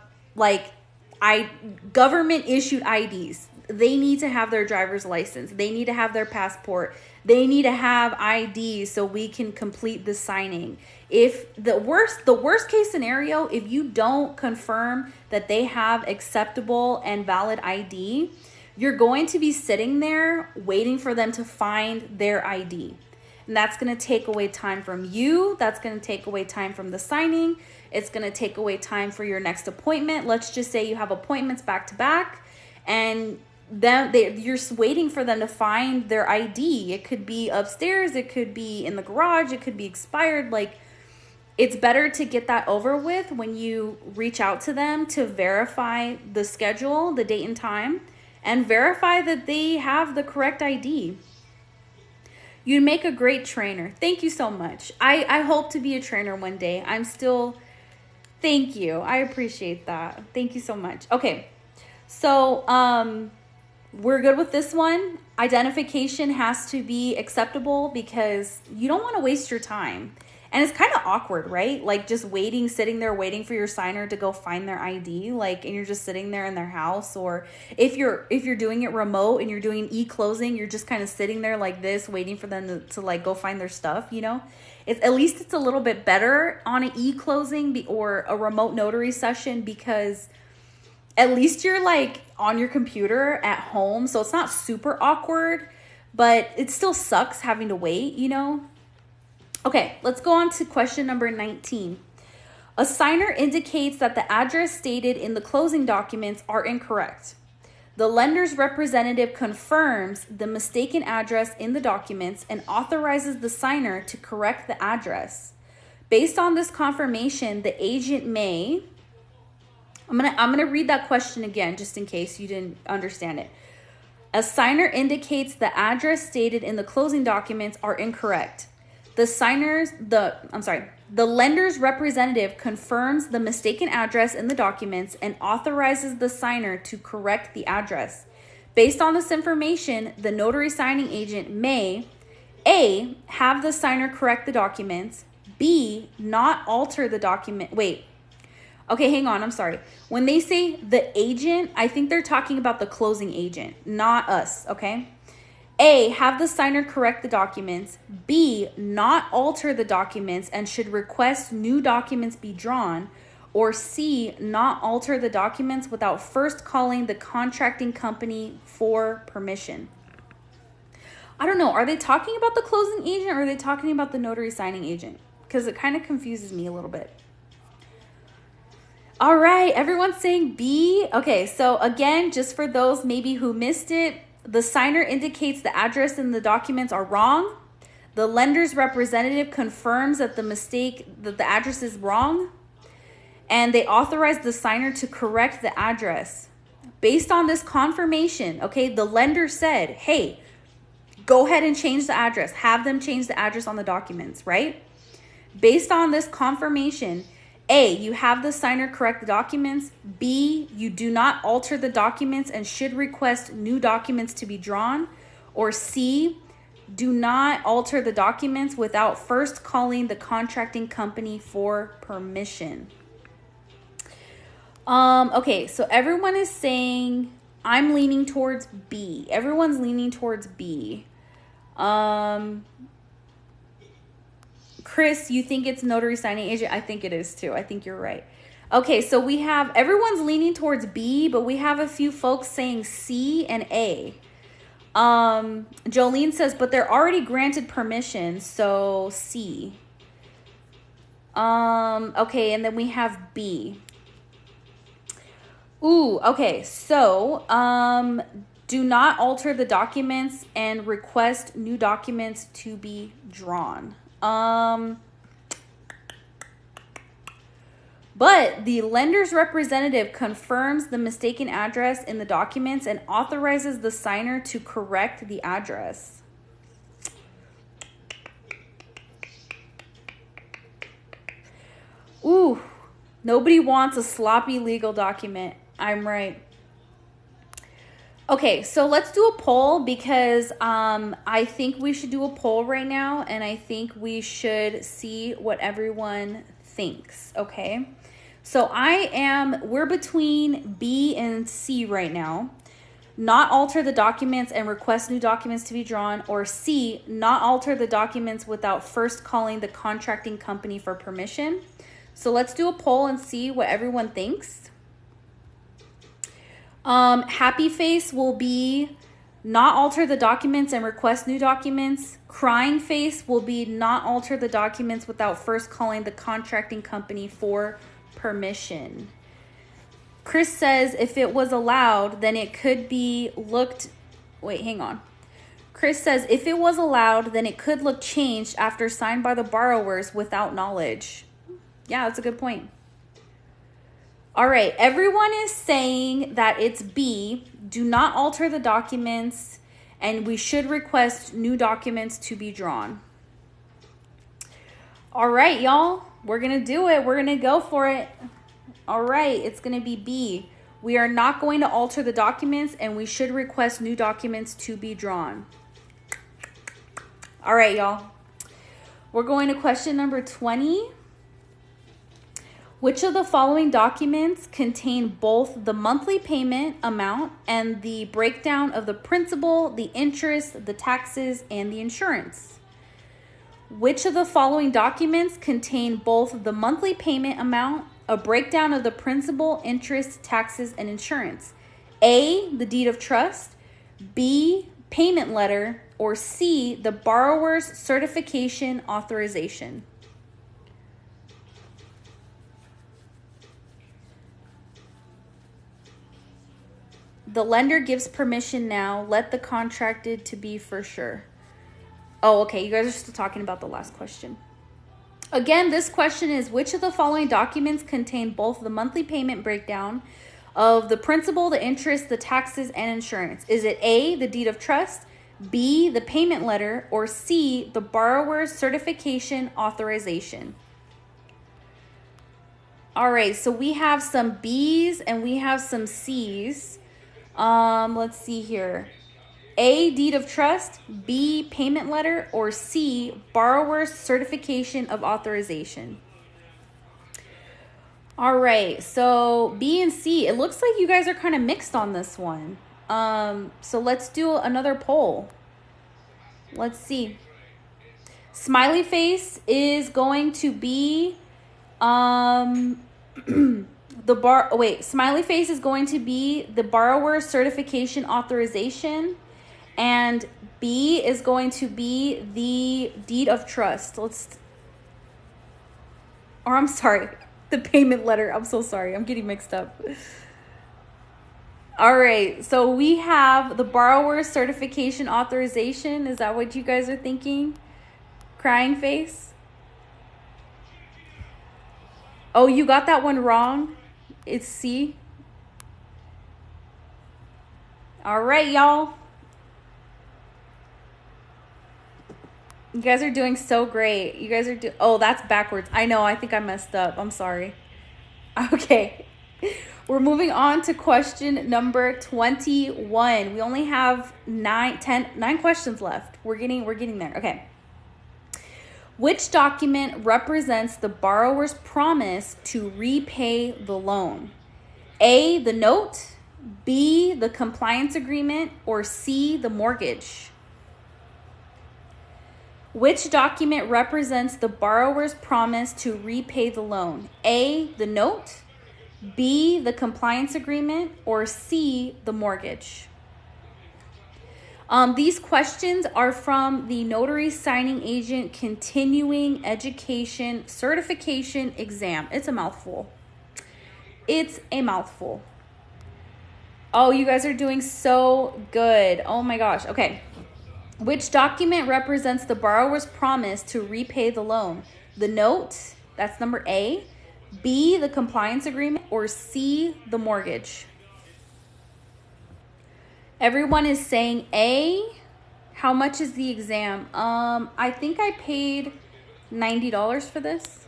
government issued IDs. They need to have their driver's license. They need to have their passport. They need to have ID so we can complete the signing. If the worst case scenario, if you don't confirm that they have acceptable and valid ID, you're going to be sitting there waiting for them to find their ID. And that's going to take away time from you. That's going to take away time from the signing. It's going to take away time for your next appointment. Let's just say you have appointments back to back and then you're waiting for them to find their ID. It could be upstairs. It could be in the garage. It could be expired. It's better to get that over with when you reach out to them to verify the schedule, the date and time, and verify that they have the correct ID. You'd make a great trainer. Thank you so much. I hope to be a trainer one day. Thank you. I appreciate that. Thank you so much. Okay. So, we're good with this one. Identification has to be acceptable because you don't want to waste your time. And it's kind of awkward, right? Just sitting there waiting for your signer to go find their ID, and you're just sitting there in their house. Or if you're doing it remote and you're doing e-closing, you're just kind of sitting there like this, waiting for them to go find their stuff, At least it's a little bit better on an e-closing or a remote notary session because at least you're on your computer at home. So it's not super awkward, but it still sucks having to wait, Okay, let's go on to question number 19. A signer indicates that the address stated in the closing documents are incorrect. The lender's representative confirms the mistaken address in the documents and authorizes the signer to correct the address. Based on this confirmation, the agent may... I'm gonna read that question again just in case you didn't understand it. A signer indicates the address stated in the closing documents are incorrect. The The lender's representative confirms the mistaken address in the documents and authorizes the signer to correct the address. Based on this information, the notary signing agent may A, have the signer correct the documents, B, not alter the document. Wait. Okay, hang on. I'm sorry. When they say the agent, I think they're talking about the closing agent, not us, okay? A, have the signer correct the documents. B, not alter the documents and should request new documents be drawn. Or C, not alter the documents without first calling the contracting company for permission. I don't know. Are they talking about the closing agent or are they talking about the notary signing agent? Because it kind of confuses me a little bit. All right, everyone's saying B. Okay, so again, just for those maybe who missed it, the signer indicates the address in the documents are wrong. The lender's representative confirms that the address is wrong. And they authorize the signer to correct the address. Based on this confirmation, okay, the lender said, hey, go ahead and change the address. Have them change the address on the documents, right? Based on this confirmation, A, you have the signer correct the documents. B, you do not alter the documents and should request new documents to be drawn. Or C, do not alter the documents without first calling the contracting company for permission. Okay, so everyone is saying I'm leaning towards B. Everyone's leaning towards B. Chris, you think it's notary signing agent? I think it is too. I think you're right. Okay, so we have everyone's leaning towards B, but we have a few folks saying C and A. Jolene says, but they're already granted permission, so C. Okay, and then we have B. Ooh, okay, so do not alter the documents and request new documents to be drawn. But the lender's representative confirms the mistaken address in the documents and authorizes the signer to correct the address. Ooh, nobody wants a sloppy legal document. I'm right. Okay, so let's do a poll because I think we should do a poll right now, and I think we should see what everyone thinks, okay? So we're between B and C right now. Not alter the documents and request new documents to be drawn, or C, not alter the documents without first calling the contracting company for permission. So let's do a poll and see what everyone thinks. Happy face will be not alter the documents and request new documents. Crying face will be not alter the documents without first calling the contracting company for permission. Chris says if it was allowed, then it could be looked... Wait, hang on. Chris says if it was allowed, then it could look changed after signed by the borrowers without knowledge. Yeah, that's a good point. All right, everyone is saying that it's B. Do not alter the documents, and we should request new documents to be drawn. All right, y'all, we're going to do it. We're going to go for it. All right, it's going to be B. We are not going to alter the documents, and we should request new documents to be drawn. All right, y'all. We're going to question number 20. Which of the following documents contain both the monthly payment amount and the breakdown of the principal, the interest, the taxes, and the insurance? Which of the following documents contain both the monthly payment amount, a breakdown of the principal, interest, taxes, and insurance? A, the deed of trust, B, payment letter, or C, the borrower's certification authorization? The lender gives permission now. Let the contracted to be for sure. Oh, okay. You guys are still talking about the last question. Again, this question is, which of the following documents contain both the monthly payment breakdown of the principal, the interest, the taxes, and insurance? Is it A, the deed of trust, B, the payment letter, or C, the borrower's certification authorization? All right, so we have some B's and we have some C's. Let's see here. A, deed of trust, B, payment letter, or C, borrower's certification of authorization. All right, so B and C, it looks like you guys are kind of mixed on this one. So let's do another poll. Let's see. Smiley face is going to be smiley face is going to be the borrower's certification authorization, and B is going to be the deed of trust. I'm sorry, the payment letter. I'm so sorry. I'm getting mixed up. All right, so we have the borrower's certification authorization. Is that what you guys are thinking? Crying face? Oh, you got that one wrong? It's C. All right, y'all. You guys are doing so great. You guys are oh, that's backwards. I know. I think I messed up. I'm sorry. Okay. We're moving on to question number 21. We only have 9 questions left. We're getting there. Okay. Which document represents the borrower's promise to repay the loan? A, the note, B, the compliance agreement, or C, the mortgage? Which document represents the borrower's promise to repay the loan? A, the note, B, the compliance agreement, or C, the mortgage? These questions are from the Notary Signing Agent Continuing Education Certification Exam. It's a mouthful. It's a mouthful. Oh, you guys are doing so good. Oh my gosh. Okay. Which document represents the borrower's promise to repay the loan? The note, that's number A, B, the compliance agreement, or C, the mortgage? Everyone is saying A. How much is the exam? I think I paid $90 for this.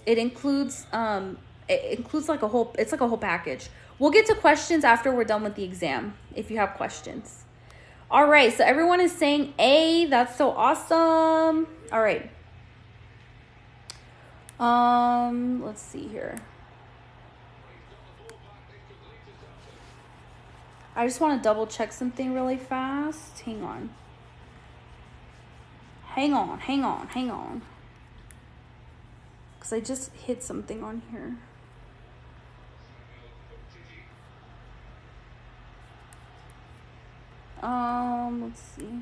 It includes like a whole package. We'll get to questions after we're done with the exam if you have questions. All right, so everyone is saying A. That's so awesome. All right. Let's see here. I just want to double check something really fast. Hang on. Because I just hit something on here. Let's see.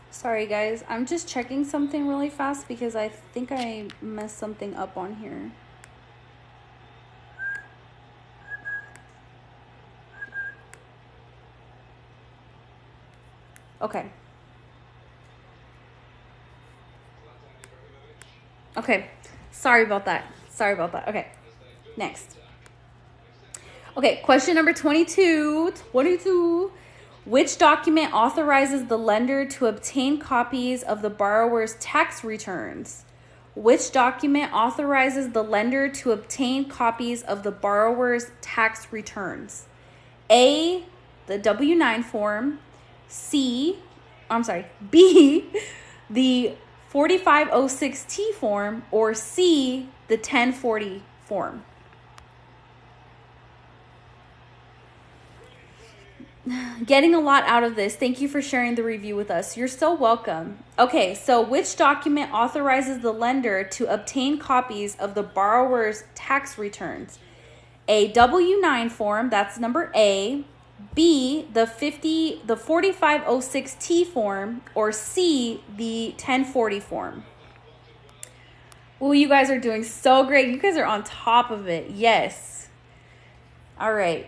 Sorry guys, I'm just checking something really fast because I think I messed something up on here. Okay. Okay. Sorry about that. Okay. Next. Okay, question number 22. Which document authorizes the lender to obtain copies of the borrower's tax returns? Which document authorizes the lender to obtain copies of the borrower's tax returns? A, the W-9 form, B, the 4506T form, or C, the 1040 form? Getting a lot out of this. Thank you for sharing the review with us. You're so welcome. Okay, so which document authorizes the lender to obtain copies of the borrower's tax returns? A W-9 form, that's number A. B, the 4506T form, or C, the 1040 form. Oh, you guys are doing so great. You guys are on top of it. Yes. All right.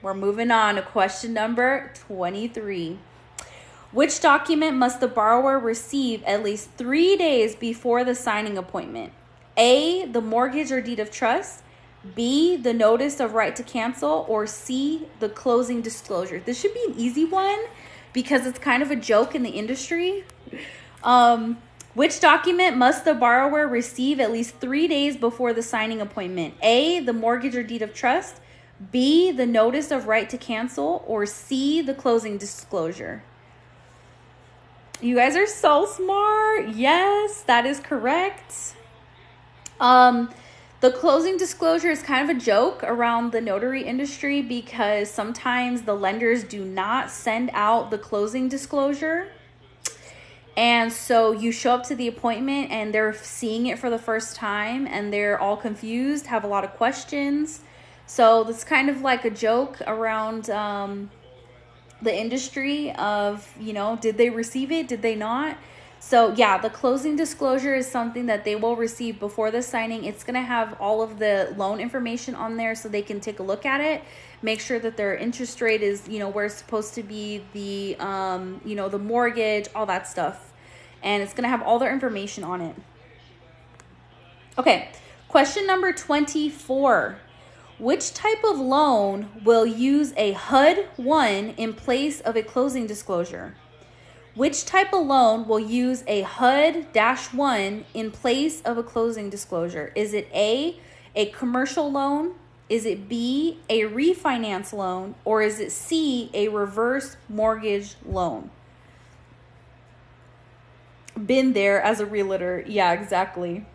We're moving on to question number 23. Which document must the borrower receive at least 3 days before the signing appointment? A, the mortgage or deed of trust. B, the notice of right to cancel. Or C, the closing disclosure. This should be an easy one because it's kind of a joke in the industry. Which document must the borrower receive at least 3 days before the signing appointment? A, the mortgage or deed of trust. B, the notice of right to cancel. Or C, the closing disclosure. You guys are so smart. Yes, that is correct. The closing disclosure is kind of a joke around the notary industry because sometimes the lenders do not send out the closing disclosure. And so you show up to the appointment and they're seeing it for the first time and they're all confused, have a lot of questions. So that's kind of like a joke around the industry of, did they receive it? Did they not? So yeah, the closing disclosure is something that they will receive before the signing. It's going to have all of the loan information on there so they can take a look at it. Make sure that their interest rate is, where it's supposed to be, the, the mortgage, all that stuff. And it's going to have all their information on it. Okay, question number 24. Which type of loan will use a HUD-1 in place of a closing disclosure? Which type of loan will use a HUD-1 in place of a closing disclosure? Is it A, commercial loan? Is it B, a refinance loan? Or is it C, a reverse mortgage loan? Been there as a realtor. Yeah, exactly.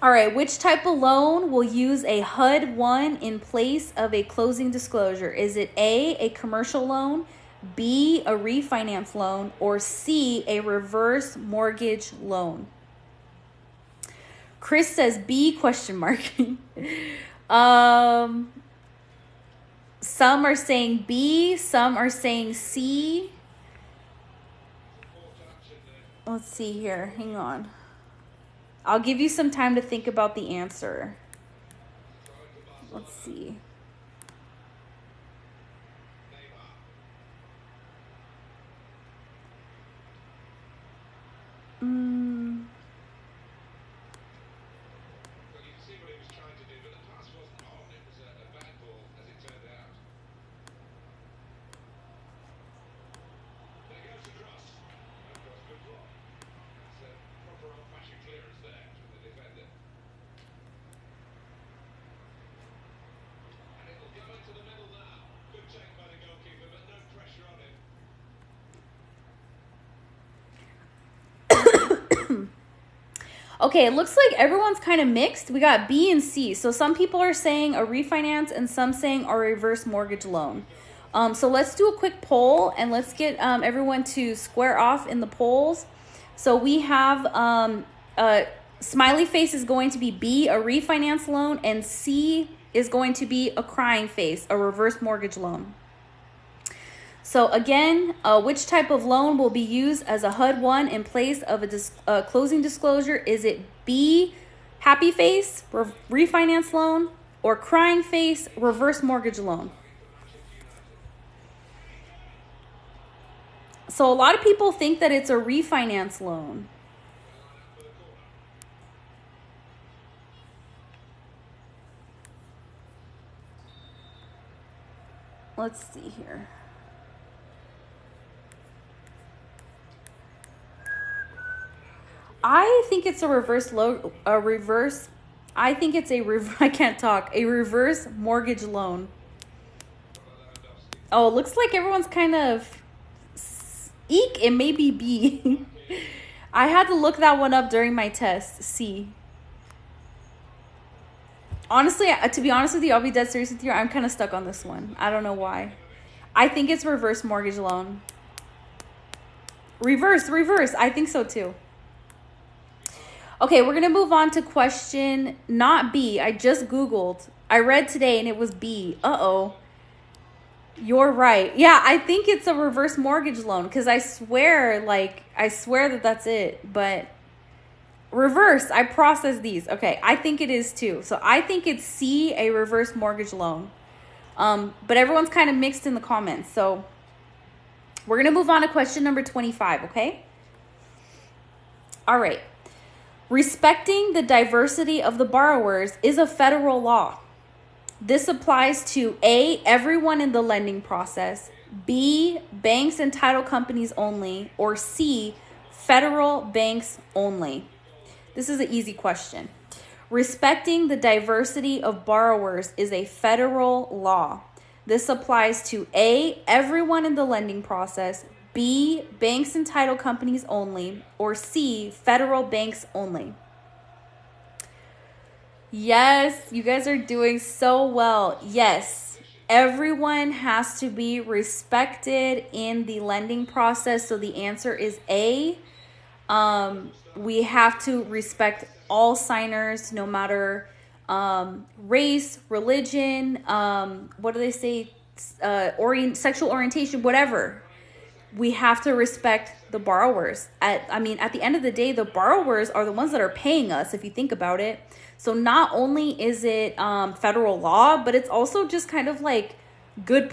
All right, which type of loan will use a HUD-1 in place of a closing disclosure? Is it A, commercial loan, B, a refinance loan, or C, a reverse mortgage loan? Chris says B, question mark. Some are saying B, some are saying C. Let's see here. Hang on. I'll give you some time to think about the answer. Let's see. Okay, it looks like everyone's kind of mixed. We got B and C. So some people are saying a refinance and some saying a reverse mortgage loan. So let's do a quick poll and let's get everyone to square off in the polls. So we have smiley face is going to be B, a refinance loan, and C is going to be a crying face, a reverse mortgage loan. So again, which type of loan will be used as a HUD-1 in place of a closing disclosure? Is it B, happy face, refinance loan, or crying face, reverse mortgage loan? So a lot of people think that it's a refinance loan. Let's see here. I think it's a reverse mortgage loan. Oh, it looks like everyone's kind of eek. It may be B. I had to look that one up during my test. C. Honestly, to be honest with you, I'll be dead serious with you. I'm kind of stuck on this one. I don't know why. I think it's reverse mortgage loan. Reverse. I think so too. Okay, we're going to move on to question not B. I just Googled. I read today and it was B. Uh-oh. You're right. Yeah, I think it's a reverse mortgage loan because I swear that that's it. But reverse, I processed these. Okay, I think it is too. So I think it's C, a reverse mortgage loan. But everyone's kind of mixed in the comments. So we're going to move on to question number 25, okay? All right. Respecting the diversity of the borrowers is a federal law. This applies to A, everyone in the lending process, B, banks and title companies only, or C, federal banks only. This is an easy question. Respecting the diversity of borrowers is a federal law. This applies to A, everyone in the lending process, B, banks and title companies only, or C, federal banks only. Yes, you guys are doing so well. Yes, everyone has to be respected in the lending process. So the answer is A. We have to respect all signers, no matter race, religion, what do they say? Sexual orientation, whatever. We have to respect the borrowers. At the end of the day, the borrowers are the ones that are paying us, if you think about it. So not only is it federal law, but it's also just kind of like good,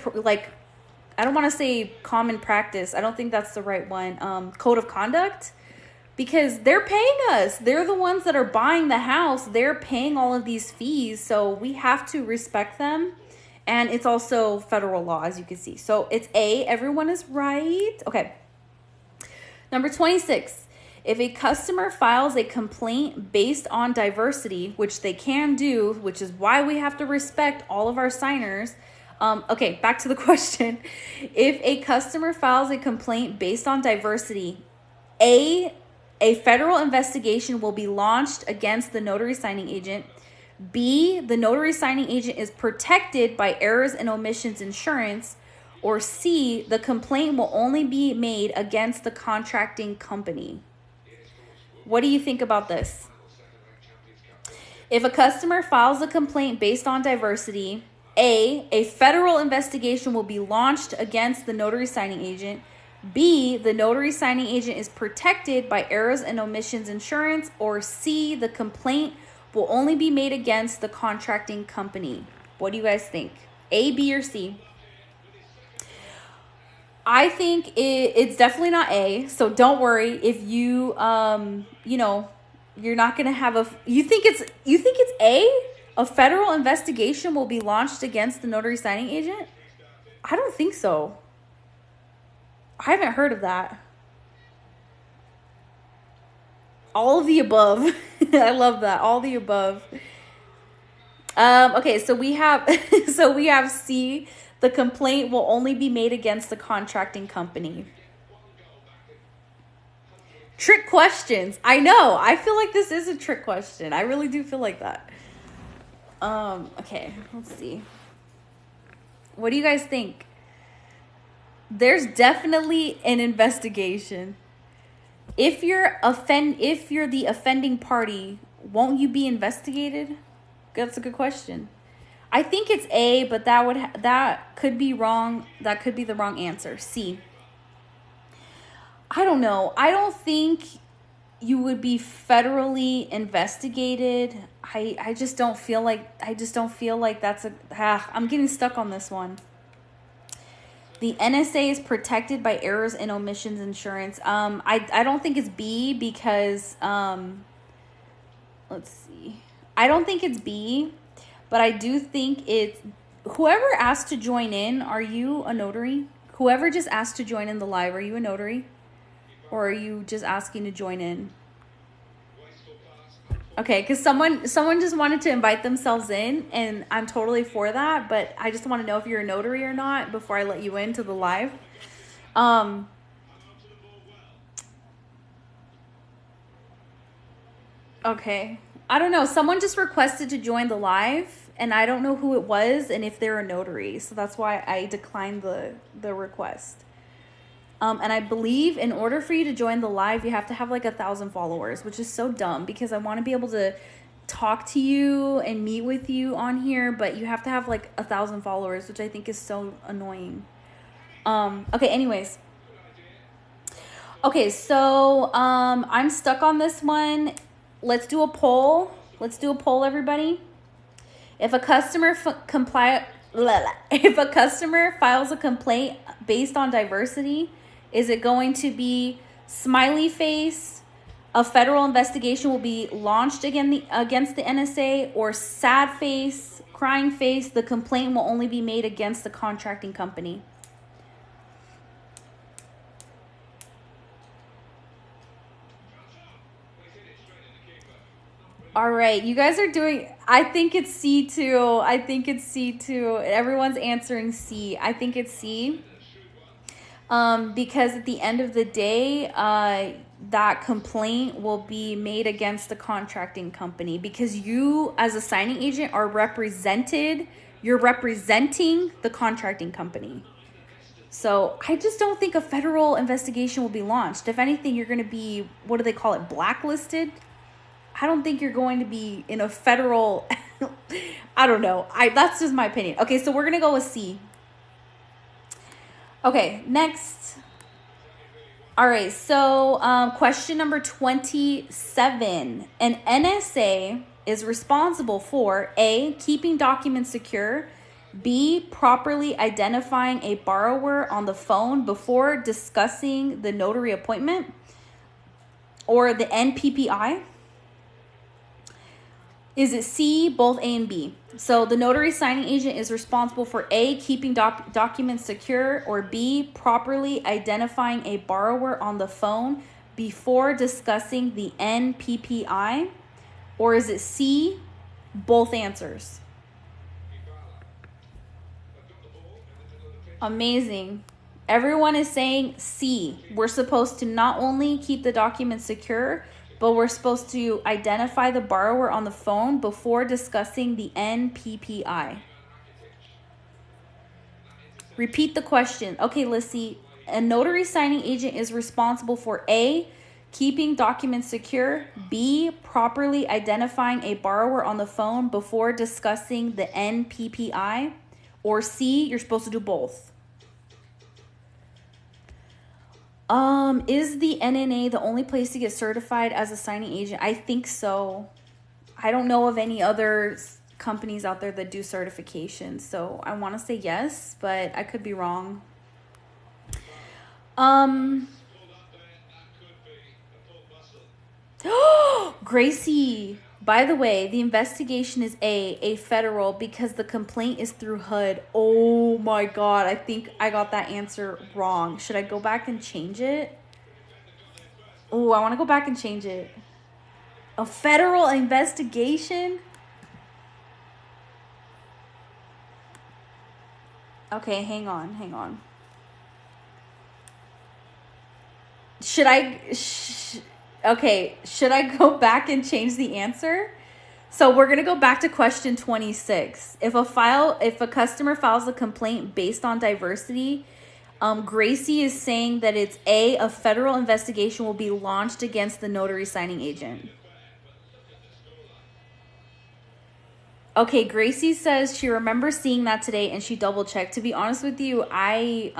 I don't want to say common practice. I don't think that's the right one. Code of conduct, because they're paying us. They're the ones that are buying the house. They're paying all of these fees. So we have to respect them. And it's also federal law, as you can see. So it's A. Everyone is right. Okay. Number 26. If a customer files a complaint based on diversity, which they can do, which is why we have to respect all of our signers. Okay, back to the question. If a customer files a complaint based on diversity, A, federal investigation will be launched against the notary signing agent. B, the notary signing agent is protected by errors and omissions insurance. Or C, the complaint will only be made against the contracting company. What do you think about this? If a customer files a complaint based on diversity, A, federal investigation will be launched against the notary signing agent. B, the notary signing agent is protected by errors and omissions insurance. Or C, the complaint will only be made against the contracting company. What do you guys think? A, B, or C? I think it's definitely not A. So don't worry if you you're not gonna have you think it's A? A federal investigation will be launched against the notary signing agent? I don't think so. I haven't heard of that. All of the above. I love that. All the above. Okay, so we have C. The complaint will only be made against the contracting company. Trick questions. I know. I feel like this is a trick question. I really do feel like that. Okay, let's see. What do you guys think? There's definitely an investigation. If you're the offending party, won't you be investigated? That's a good question. I think it's A, but that could be wrong. That could be the wrong answer. C. I don't know. I don't think you would be federally investigated. I just don't feel like that's I'm getting stuck on this one. The NSA is protected by errors and omissions insurance. I don't think it's B because let's see. I don't think it's B, but I do think it's whoever asked to join in. Are you a notary? Whoever just asked to join in the live, are you a notary? Or are you just asking to join in? Okay, because someone just wanted to invite themselves in, and I'm totally for that, but I just want to know if you're a notary or not before I let you into the live. Okay. I don't know. Someone just requested to join the live, and I don't know who it was and if they're a notary. So that's why I declined the request. And I believe in order for you to join the live, you have to have like 1,000 followers, which is so dumb because I want to be able to talk to you and meet with you on here, but you have to have like 1,000 followers, which I think is so annoying. Okay, anyways. Okay, so I'm stuck on this one. Let's do a poll. Let's do a poll, everybody. If a customer if a customer files a complaint based on diversity, is it going to be smiley face, a federal investigation will be launched against the NSA, or sad face, crying face, the complaint will only be made against the contracting company? All right, you guys are doing, I think it's C too. I think it's C too. Everyone's answering C. I think it's C. Because at the end of the day, that complaint will be made against the contracting company because you as a signing agent are represented. You're representing the contracting company. So I just don't think a federal investigation will be launched. If anything, you're going to be, what do they call it, blacklisted? I don't think you're going to be in a federal, I don't know. That's just my opinion. Okay, so we're going to go with C. Okay, next. All right, so question number 27. An NSA is responsible for A, keeping documents secure, B, properly identifying a borrower on the phone before discussing the notary appointment, or the NPPI. Is it C, both A and B? So the notary signing agent is responsible for A, keeping documents secure, or B, properly identifying a borrower on the phone before discussing the NPPI? Or is it C, both answers? Amazing. Everyone is saying C. We're supposed to not only keep the documents secure, but we're supposed to identify the borrower on the phone before discussing the NPPI. Repeat the question. Okay, let's see. A notary signing agent is responsible for A, keeping documents secure, B, properly identifying a borrower on the phone before discussing the NPPI, or C, you're supposed to do both. Is the NNA the only place to get certified as a signing agent? I think so. I don't know of any other companies out there that do certification, so I want to say yes, but I could be wrong. Gracie, by the way, the investigation is a federal because the complaint is through HUD. Oh my God, I think I got that answer wrong. Should I go back and change it? Oh, I want to go back and change it. A federal investigation? Okay, hang on. Should I... Okay, should I go back and change the answer? So we're going to go back to question 26. If a customer files a complaint based on diversity, Gracie is saying that it's a federal investigation will be launched against the notary signing agent. Okay, Gracie says she remembers seeing that today and she double checked. To be honest with you, I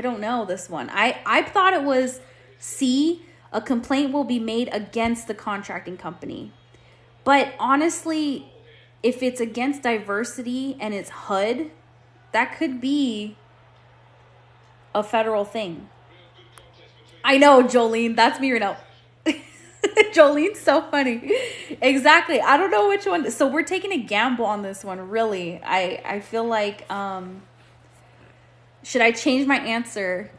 don't know this one. I thought it was C, a complaint will be made against the contracting company. But honestly, if it's against diversity and it's HUD, that could be a federal thing. I know, Jolene. That's me right now. Jolene's so funny. Exactly. I don't know which one. So we're taking a gamble on this one, really. I feel like, should I change my answer?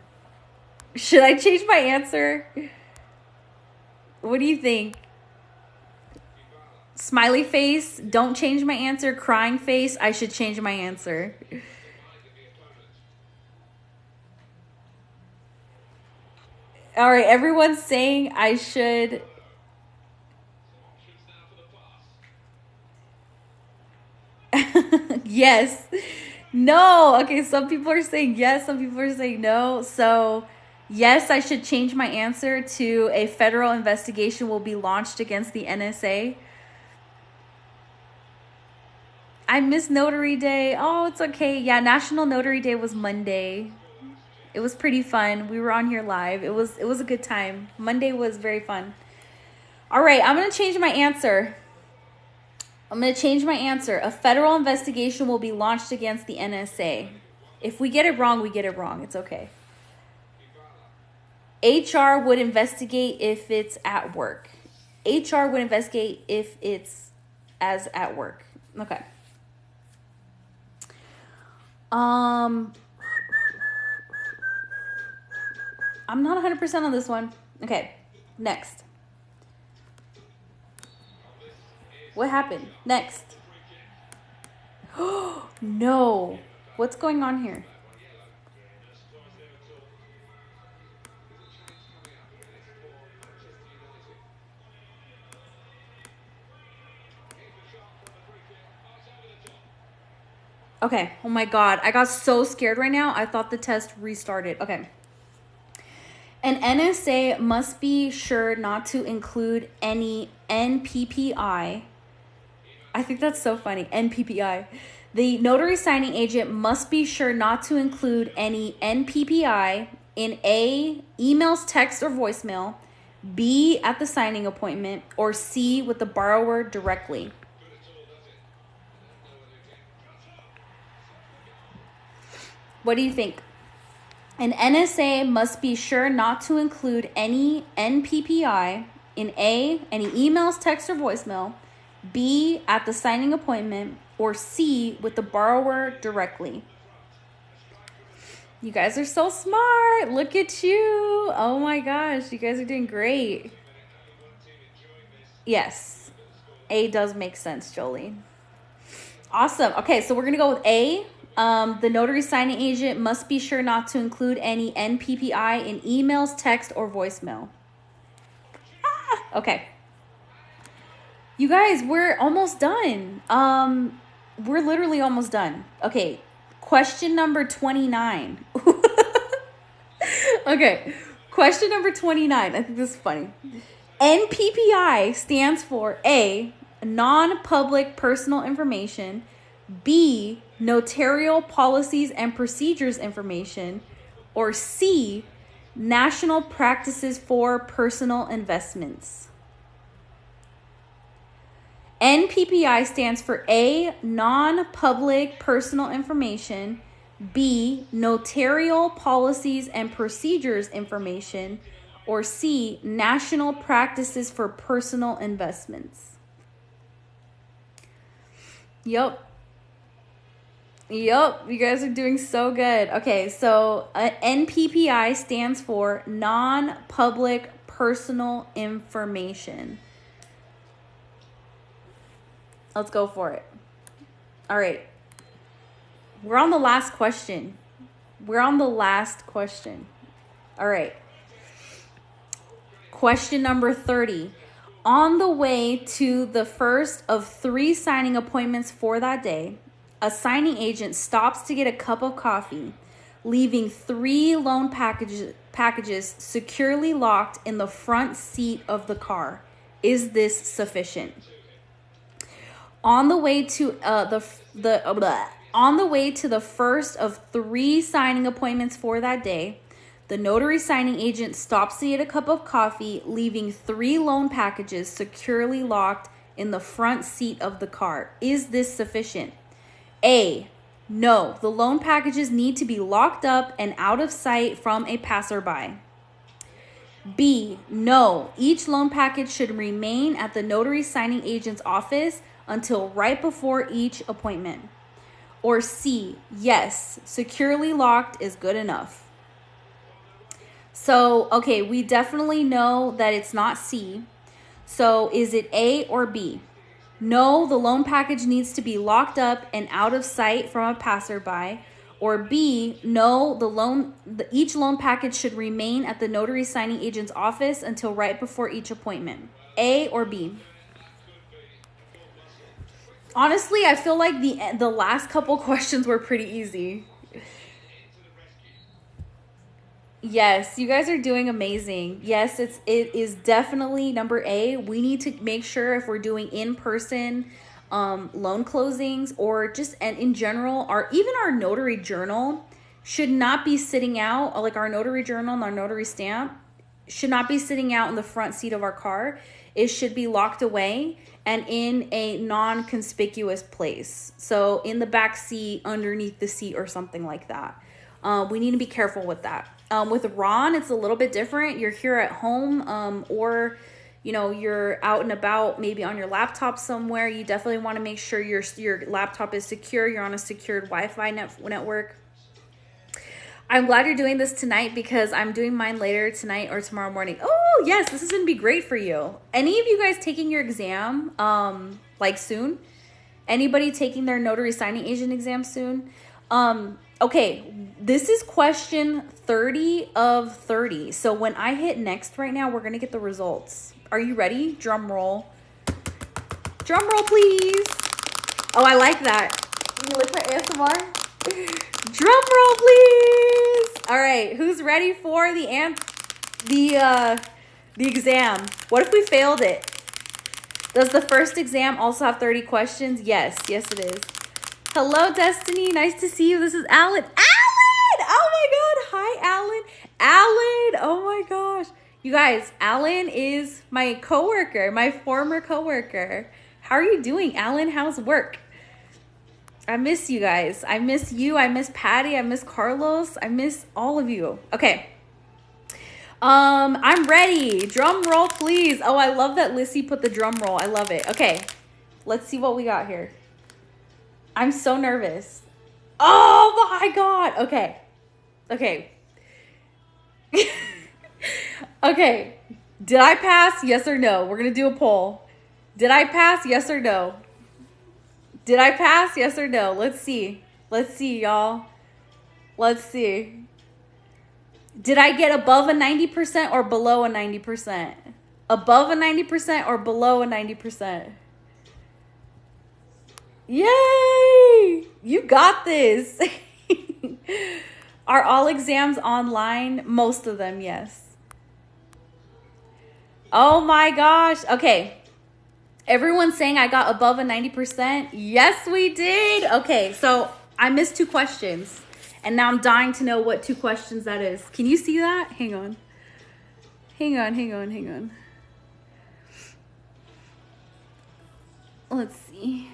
Should I change my answer? What do you think? Smiley face, don't change my answer. Crying face, I should change my answer. All right, everyone's saying I should. Yes. No. Okay, some people are saying yes, some people are saying no. So, yes, I should change my answer to a federal investigation will be launched against the NSA. I miss Notary Day. Oh, it's okay. Yeah, National Notary Day was Monday. It was pretty fun. We were on here live. It was a good time. Monday was very fun. All right, I'm going to change my answer. A federal investigation will be launched against the NSA. If we get it wrong, we get it wrong. It's okay. HR would investigate if it's at work. HR would investigate if it's as at work. Okay. I'm not 100% on this one. Okay, next. What happened? Next. No. What's going on here? Okay. Oh my God. I got so scared right now. I thought the test restarted. Okay. An NSA must be sure not to include any NPPI. I think that's so funny. NPPI. The notary signing agent must be sure not to include any NPPI in A, emails, text, or voicemail, B, at the signing appointment, or C, with the borrower directly. What do you think? An NSA must be sure not to include any NPPI in A, any emails, text, or voicemail, B, at the signing appointment, or C, with the borrower directly. You guys are so smart. Look at you. Oh my gosh, you guys are doing great. Yes, A does make sense, Jolie. Awesome. Okay, so we're going to go with A. The notary signing agent must be sure not to include any NPPI in emails, text, or voicemail. Okay. You guys, we're almost done. We're literally almost done. Okay. Question number 29. Okay. Question number 29. I think this is funny. NPPI stands for A, non-public personal information, B, notarial policies and procedures information, or C, national practices for personal investments. NPPI stands for A, non-public personal information, B, notarial policies and procedures information, or C, national practices for personal investments. Yup, you guys are doing so good. Okay, so NPPI stands for non-public personal information. Let's go for it. All right. We're on the last question. All right. Question number 30. On the way to the first of 3 signing appointments for that day, a signing agent stops to get a cup of coffee, leaving 3 loan packages securely locked in the front seat of the car. Is this sufficient? On the way to the first of 3 signing appointments for that day, the notary signing agent stops to get a cup of coffee, leaving 3 loan packages securely locked in the front seat of the car. Is this sufficient? A, no, the loan packages need to be locked up and out of sight from a passerby. B, no, each loan package should remain at the notary signing agent's office until right before each appointment. Or C, yes, securely locked is good enough. So, okay, we definitely know that it's not C. So, is it A or B? No, the loan package needs to be locked up and out of sight from a passerby. Or B, no, each loan package should remain at the notary signing agent's office until right before each appointment. A or B? Honestly, I feel like the last couple questions were pretty easy. Yes, you guys are doing amazing. Yes, it is definitely number A. We need to make sure if we're doing in-person loan closings or just and in general, even our notary journal should not be sitting out, like our notary journal and our notary stamp should not be sitting out in the front seat of our car. It should be locked away and in a non-conspicuous place. So in the back seat, underneath the seat or something like that. We need to be careful with that. With Ron, it's a little bit different. You're here at home or, you know, you're out and about, maybe on your laptop somewhere. You definitely want to make sure your laptop is secure. You're on a secured Wi-Fi network. I'm glad you're doing this tonight because I'm doing mine later tonight or tomorrow morning. Oh, yes, this is going to be great for you. Any of you guys taking your exam like soon? Anybody taking their notary signing agent exam soon? Okay, this is question 30 of 30. So when I hit next right now, we're going to get the results. Are you ready? Drum roll. Drum roll, please. Oh, I like that. You look for ASMR? Drum roll, please. All right, who's ready for the exam? What if we failed it? Does the first exam also have 30 questions? Yes, yes it is. Hello, Destiny. Nice to see you. This is Alan. Alan! Oh my God. Hi, Alan. Alan. Oh my gosh. You guys, Alan is my coworker, my former coworker. How are you doing, Alan? How's work? I miss you guys. I miss you. I miss Patty. I miss Carlos. I miss all of you. Okay. I'm ready. Drum roll, please. Oh, I love that Lissy put the drum roll. I love it. Okay. Let's see what we got here. I'm so nervous. Oh my God. Okay. Okay. Okay. Did I pass? Yes or no? We're going to do a poll. Did I pass? Yes or no? Did I pass? Yes or no? Let's see. Let's see, y'all. Let's see. Did I get above a 90% or below a 90%? Above a 90% or below a 90%? Yay! You got this. Are all exams online? Most of them, yes. Oh my gosh. Okay. Everyone's saying I got above a 90%. Yes, we did. Okay, so I missed 2 questions. And now I'm dying to know what 2 questions that is. Can you see that? Hang on. Hang on. Let's see.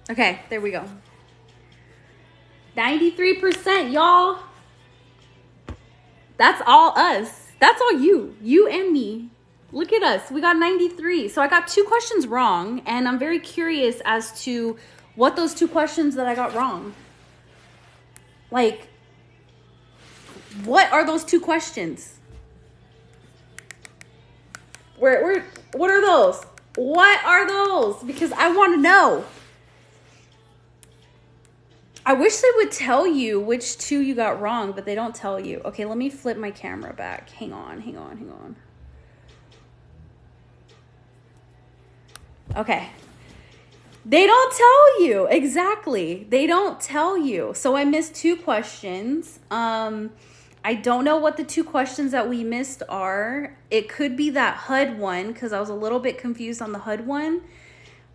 Okay, there we go. 93%, y'all. That's all us. That's all you. You and me. Look at us. We got 93. So I got 2 questions wrong, and I'm very curious as to what those 2 questions that I got wrong. Like, what are those 2 questions? What are those? What are those? Because I want to know. I wish they would tell you which 2 you got wrong, but they don't tell you. Okay, let me flip my camera back. Hang on. Okay. They don't tell you. Exactly. They don't tell you. So I missed 2 questions. I don't know what the 2 questions that we missed are. It could be that HUD one, because I was a little bit confused on the HUD one.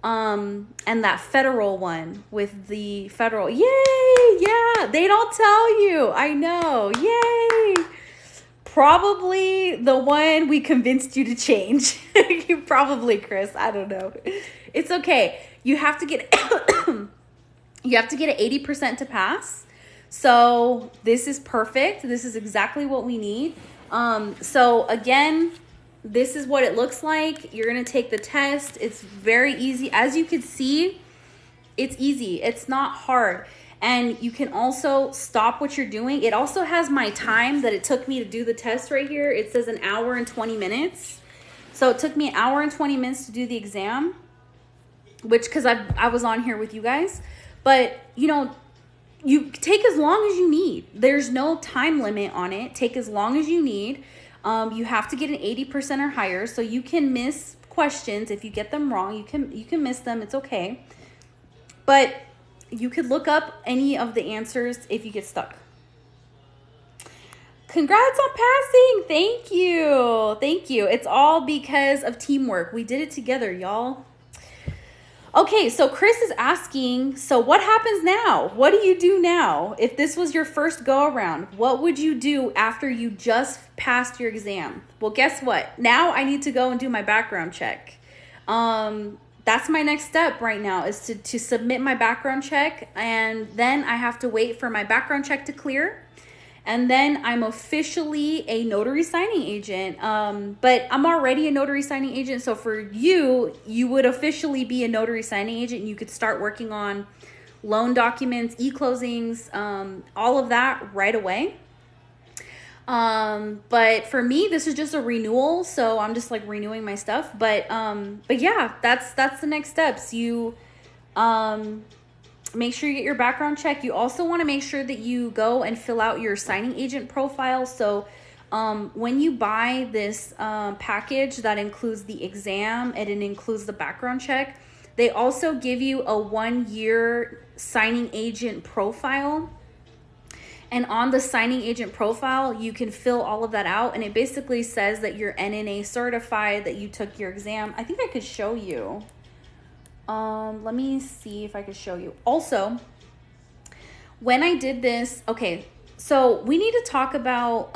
And that federal one with the federal. Yay! Yeah, they don't tell you. I know. Yay! Probably the one we convinced you to change. Probably, Chris. I don't know. It's okay. You have to get you have to get an 80% to pass. So this is perfect. This is exactly what we need. So again, this is what it looks like. You're going to take the test. It's very easy. As you can see, it's easy. It's not hard. And you can also stop what you're doing. It also has my time that it took me to do the test right here. It says 1 hour and 20 minutes. So it took me 1 hour and 20 minutes to do the exam, which because I was on here with you guys. But, you know, you take as long as you need. There's no time limit on it. Take as long as you need. You have to get an 80% or higher, so you can miss questions. If you get them wrong, you can miss them. It's okay. But you could look up any of the answers if you get stuck. Congrats on passing. Thank you. Thank you. It's all because of teamwork. We did it together, y'all. Okay, so Chris is asking, so what happens now? What do you do now? If this was your first go around, what would you do after you just passed your exam? Well, guess what? Now I need to go and do my background check. That's my next step right now, is to submit my background check, and then I have to wait for my background check to clear. And then I'm officially a notary signing agent. But I'm already a notary signing agent. So for you would officially be a notary signing agent. And you could start working on loan documents, e-closings, all of that right away. But for me, this is just a renewal. So I'm just like renewing my stuff. But yeah, that's the next steps. You, make sure you get your background check. You also want to make sure that you go and fill out your signing agent profile. So when you buy this package that includes the exam and it includes the background check, they also give you a 1-year signing agent profile. And on the signing agent profile, you can fill all of that out. And it basically says that you're NNA certified, that you took your exam. I think I could show you. Let me see if I could show you. Also, when I did this, okay, so we need to talk about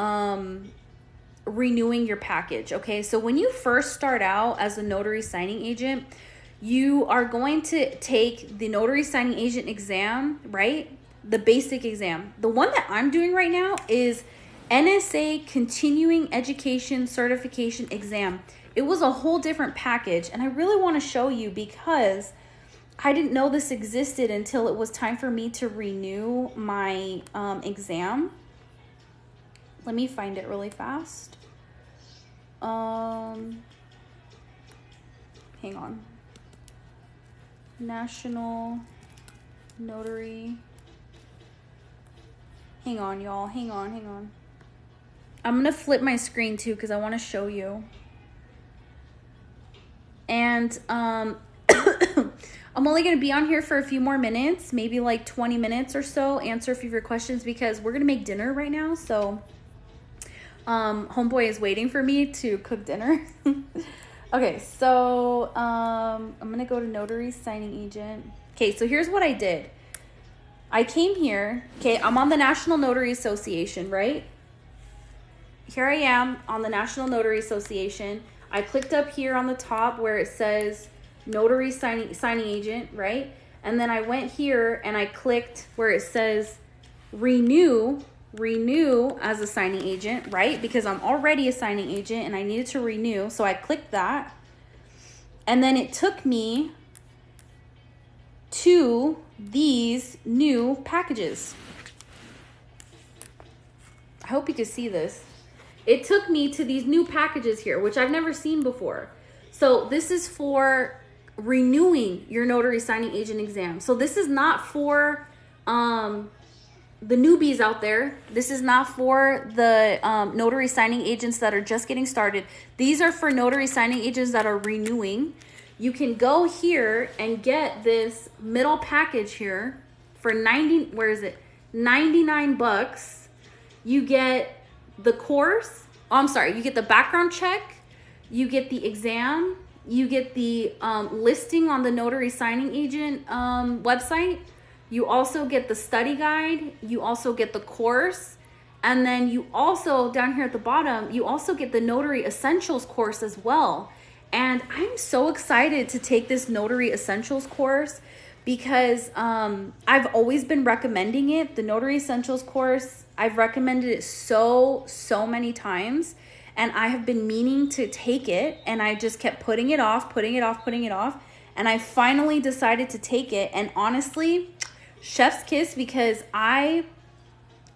renewing your package, okay? So when you first start out as a notary signing agent, you are going to take the notary signing agent exam, right? The basic exam. The one that I'm doing right now is NSA Continuing Education Certification Exam. It was a whole different package, and I really want to show you because I didn't know this existed until it was time for me to renew my exam. Let me find it really fast. Hang on. National Notary. Hang on, y'all. Hang on. I'm going to flip my screen too because I want to show you. And I'm only going to be on here for a few more minutes, maybe like 20 minutes or so, answer a few of your questions because we're going to make dinner right now. So homeboy is waiting for me to cook dinner. Okay, so I'm going to go to notary signing agent. Okay, so here's what I did. I came here. Okay, I'm on the National Notary Association, right? Here I am on the National Notary Association. I clicked up here on the top where it says notary signing agent, right? And then I went here and I clicked where it says renew as a signing agent, right? Because I'm already a signing agent and I needed to renew. So I clicked that. And then it took me to these new packages. I hope you can see this. It took me to these new packages here, which I've never seen before. So this is for renewing your notary signing agent exam. So this is not for the newbies out there. This is not for the notary signing agents that are just getting started. These are for notary signing agents that are renewing. You can go here and get this middle package here for 99 bucks. You get the course, you get the background check, you get the exam, you get the listing on the notary signing agent website, you also get the study guide, you also get the course, and then you also, down here at the bottom, you also get the notary essentials course as well. And I'm so excited to take this notary essentials course because I've always been recommending it. The notary essentials course, I've recommended it so many times, and I have been meaning to take it, and I just kept putting it off, and I finally decided to take it. And honestly, chef's kiss, because I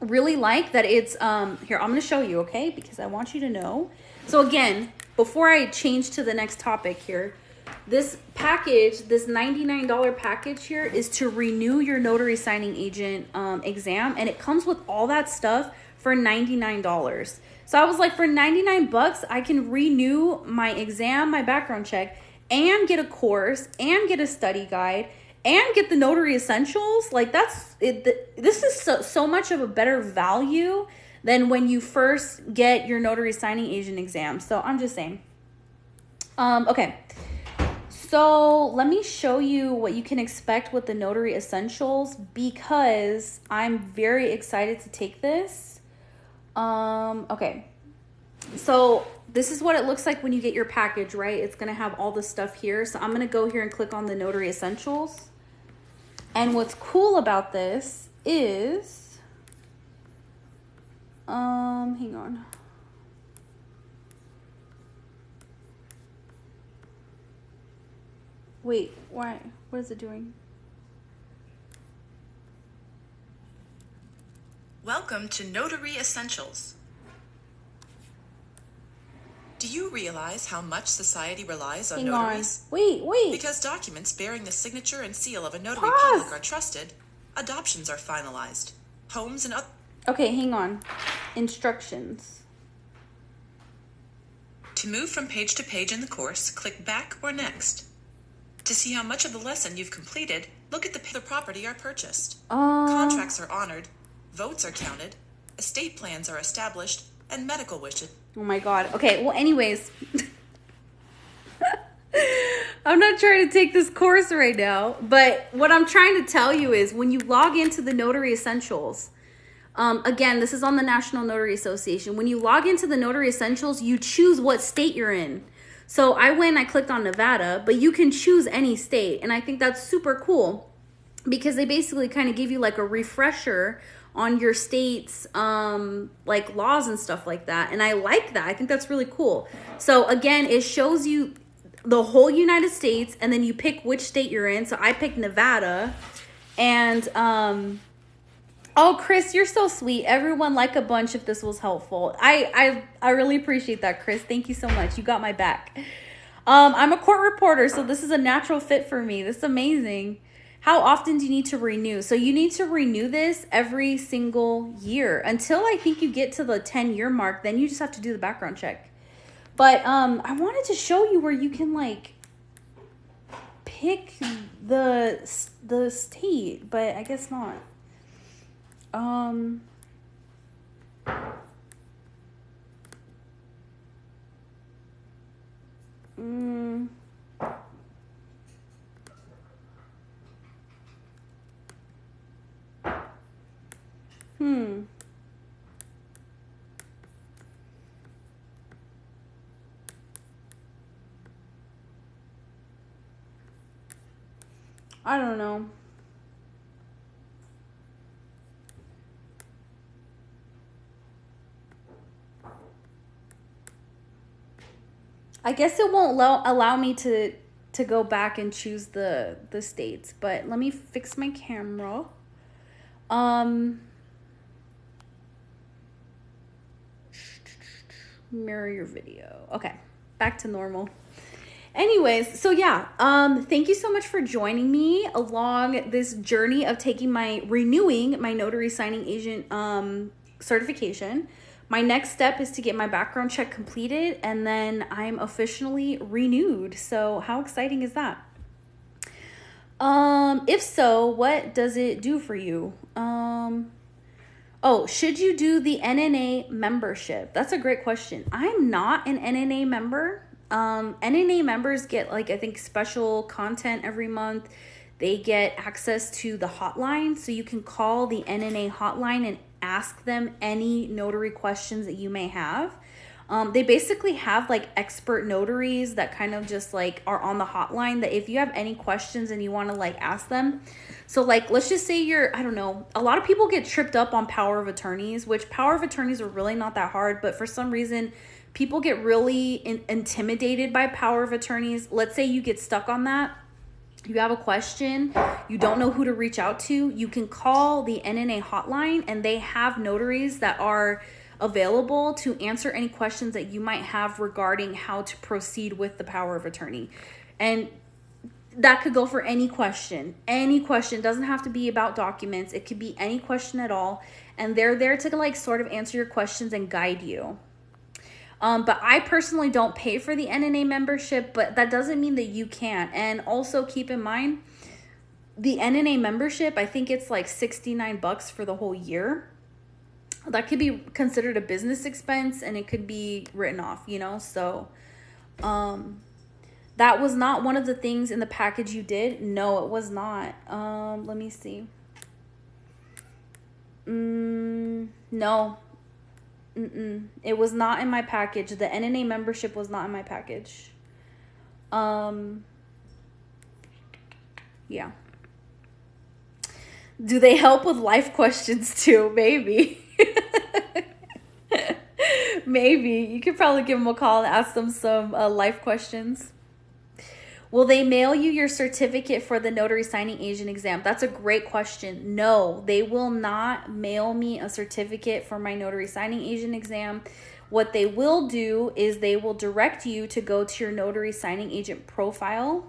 really like that it's here, I'm going to show you, okay? Because I want you to know. So again, before I change to the next topic here, This package, this $99 package here, is to renew your notary signing agent exam, and it comes with all that stuff for $99. So I was like, for 99 bucks, I can renew my exam, my background check, and get a course, and get a study guide, and get the notary essentials. Like, that's it. This is so much of a better value than when you first get your notary signing agent exam. So I'm just saying. Okay. So let me show you what you can expect with the notary essentials, because I'm very excited to take this. Okay. So this is what it looks like when you get your package, right? It's going to have all the stuff here. So I'm going to go here and click on the notary essentials. And what's cool about this is, hang on. Wait, why? What is it doing? Welcome to Notary Essentials. Do you realize how much society relies on notaries? Wait. Because documents bearing the signature and seal of a notary Pause. public are trusted, adoptions are finalized, homes and other... Okay, hang on. Instructions. To move from page to page in the course, click Back or Next. To see how much of the lesson you've completed, look at the property are purchased. Contracts are honored, votes are counted, estate plans are established, and medical wishes. Oh my God. Okay, well, anyways. I'm not trying to take this course right now, but what I'm trying to tell you is when you log into the Notary Essentials, again, this is on the National Notary Association. When you log into the Notary Essentials, you choose what state you're in. So I clicked on Nevada, but you can choose any state. And I think that's super cool because they basically kind of give you like a refresher on your state's like laws and stuff like that. And I like that. I think that's really cool. So again, it shows you the whole United States, and then you pick which state you're in. So I picked Nevada. And oh, Chris, you're so sweet. Everyone like a bunch if this was helpful. I really appreciate that, Chris. Thank you so much. You got my back. I'm a court reporter, so this is a natural fit for me. This is amazing. How often do you need to renew? So you need to renew this every single year until I think you get to the 10-year mark. Then you just have to do the background check. But I wanted to show you where you can like pick the state, but I guess not. I don't know. I guess it won't allow me to go back and choose the states, but let me fix my camera. Mirror your video. Okay, back to normal. Anyways, so yeah, thank you so much for joining me along this journey of renewing my notary signing agent certification. My next step is to get my background check completed, and then I'm officially renewed. So how exciting is that? If so, what does it do for you? Oh, should you do the NNA membership? That's a great question. I'm not an NNA member. NNA members get like, I think, special content every month. They get access to the hotline, so you can call the NNA hotline and ask them any notary questions that you may have. They basically have like expert notaries that kind of just like are on the hotline that if you have any questions and you want to like ask them. So like, let's just say I don't know, a lot of people get tripped up on power of attorneys, which power of attorneys are really not that hard, but for some reason people get really intimidated by power of attorneys. Let's say you get stuck on that. You have a question, you don't know who to reach out to, you can call the NNA hotline, and they have notaries that are available to answer any questions that you might have regarding how to proceed with the power of attorney. And that could go for any question. Any question. Doesn't have to be about documents. It could be any question at all. And they're there to like sort of answer your questions and guide you. But I personally don't pay for the NNA membership, but that doesn't mean that you can't. And also keep in mind, the NNA membership, I think it's like $69 for the whole year. That could be considered a business expense and it could be written off, you know? So, that was not one of the things in the package you did. No, it was not. Let me see. No. It was not in my package. The NNA membership was not in my package. Yeah. Do they help with life questions too? Maybe. Maybe. You could probably give them a call and ask them some life questions. Will they mail you your certificate for the notary signing agent exam? That's a great question. No, they will not mail me a certificate for my notary signing agent exam. What they will do is they will direct you to go to your notary signing agent profile.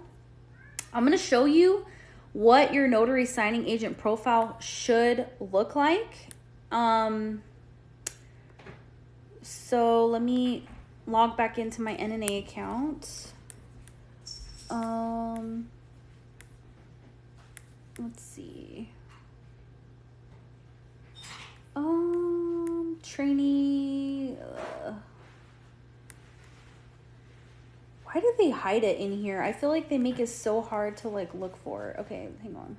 I'm going to show you what your notary signing agent profile should look like. So let me log back into my NNA account. Let's see. Trainee. Why do they hide it in here? I feel like they make it so hard to like look for. Okay, hang on.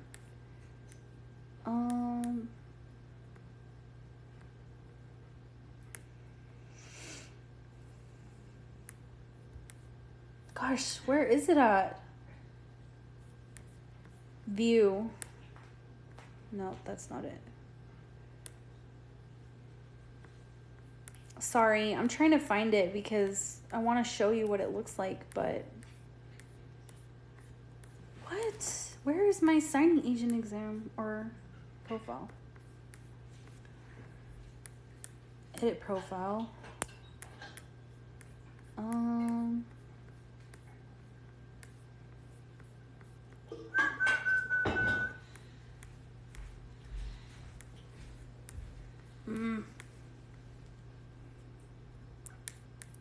Gosh, where is it at? View. No, that's not it. Sorry, I'm trying to find it because I want to show you what it looks like, but... What? Where is my signing agent exam or profile? Edit profile.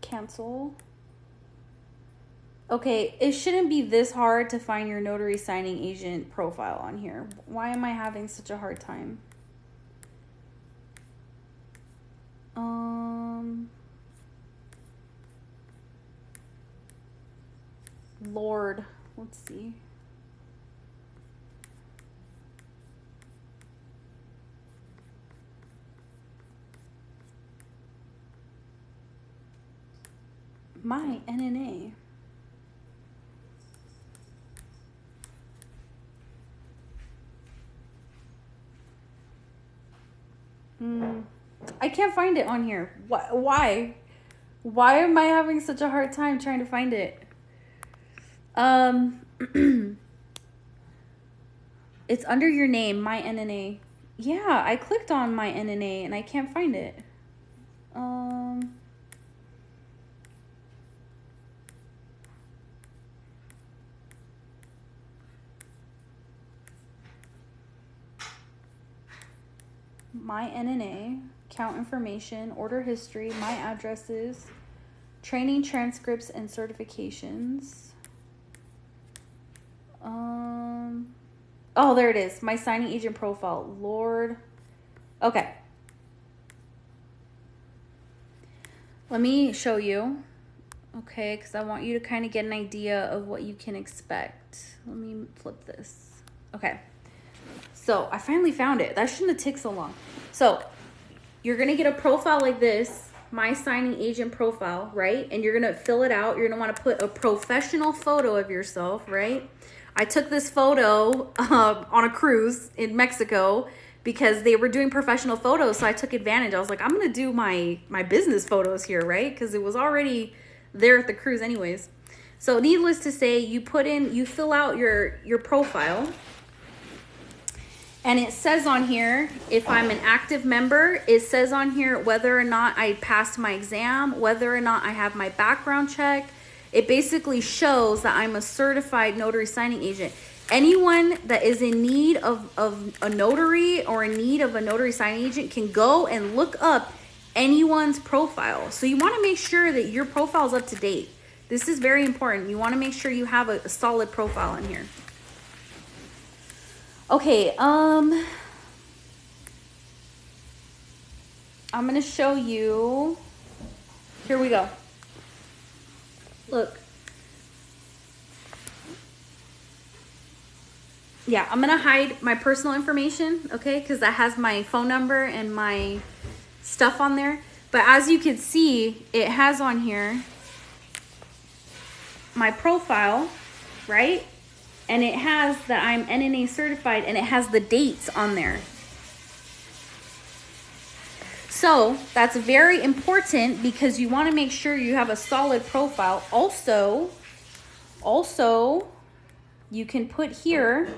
Cancel. Okay, it shouldn't be this hard to find your notary signing agent profile on here. Why am I having such a hard time? Lord, let's see. My NNA. I can't find it on here. Why? Why am I having such a hard time trying to find it? It's under your name, my NNA. Yeah, I clicked on my NNA and I can't find it. My NNA, account information, order history, my addresses, training transcripts and certifications. Oh, there it is. My signing agent profile. Lord. Okay. Let me show you. Okay, because I want you to kind of get an idea of what you can expect. Let me flip this. Okay. So I finally found it. That shouldn't have taken so long. So you're going to get a profile like this, my signing agent profile, right? And you're going to fill it out. You're going to want to put a professional photo of yourself, right? I took this photo on a cruise in Mexico because they were doing professional photos. So I took advantage. I was like, I'm going to do my business photos here, right? Because it was already there at the cruise anyways. So needless to say, you fill out your profile. And it says on here, if I'm an active member, it says on here whether or not I passed my exam, whether or not I have my background check. It basically shows that I'm a certified notary signing agent. Anyone that is in need of a notary or in need of a notary signing agent can go and look up anyone's profile. So you want to make sure that your profile is up to date. This is very important. You want to make sure you have a solid profile in here. Okay, I'm going to show you. Here we go. Look. Yeah, I'm going to hide my personal information, okay? Because that has my phone number and my stuff on there. But as you can see, it has on here my profile, right? And it has that I'm NNA certified, and it has the dates on there. So that's very important because you want to make sure you have a solid profile. Also, you can put here,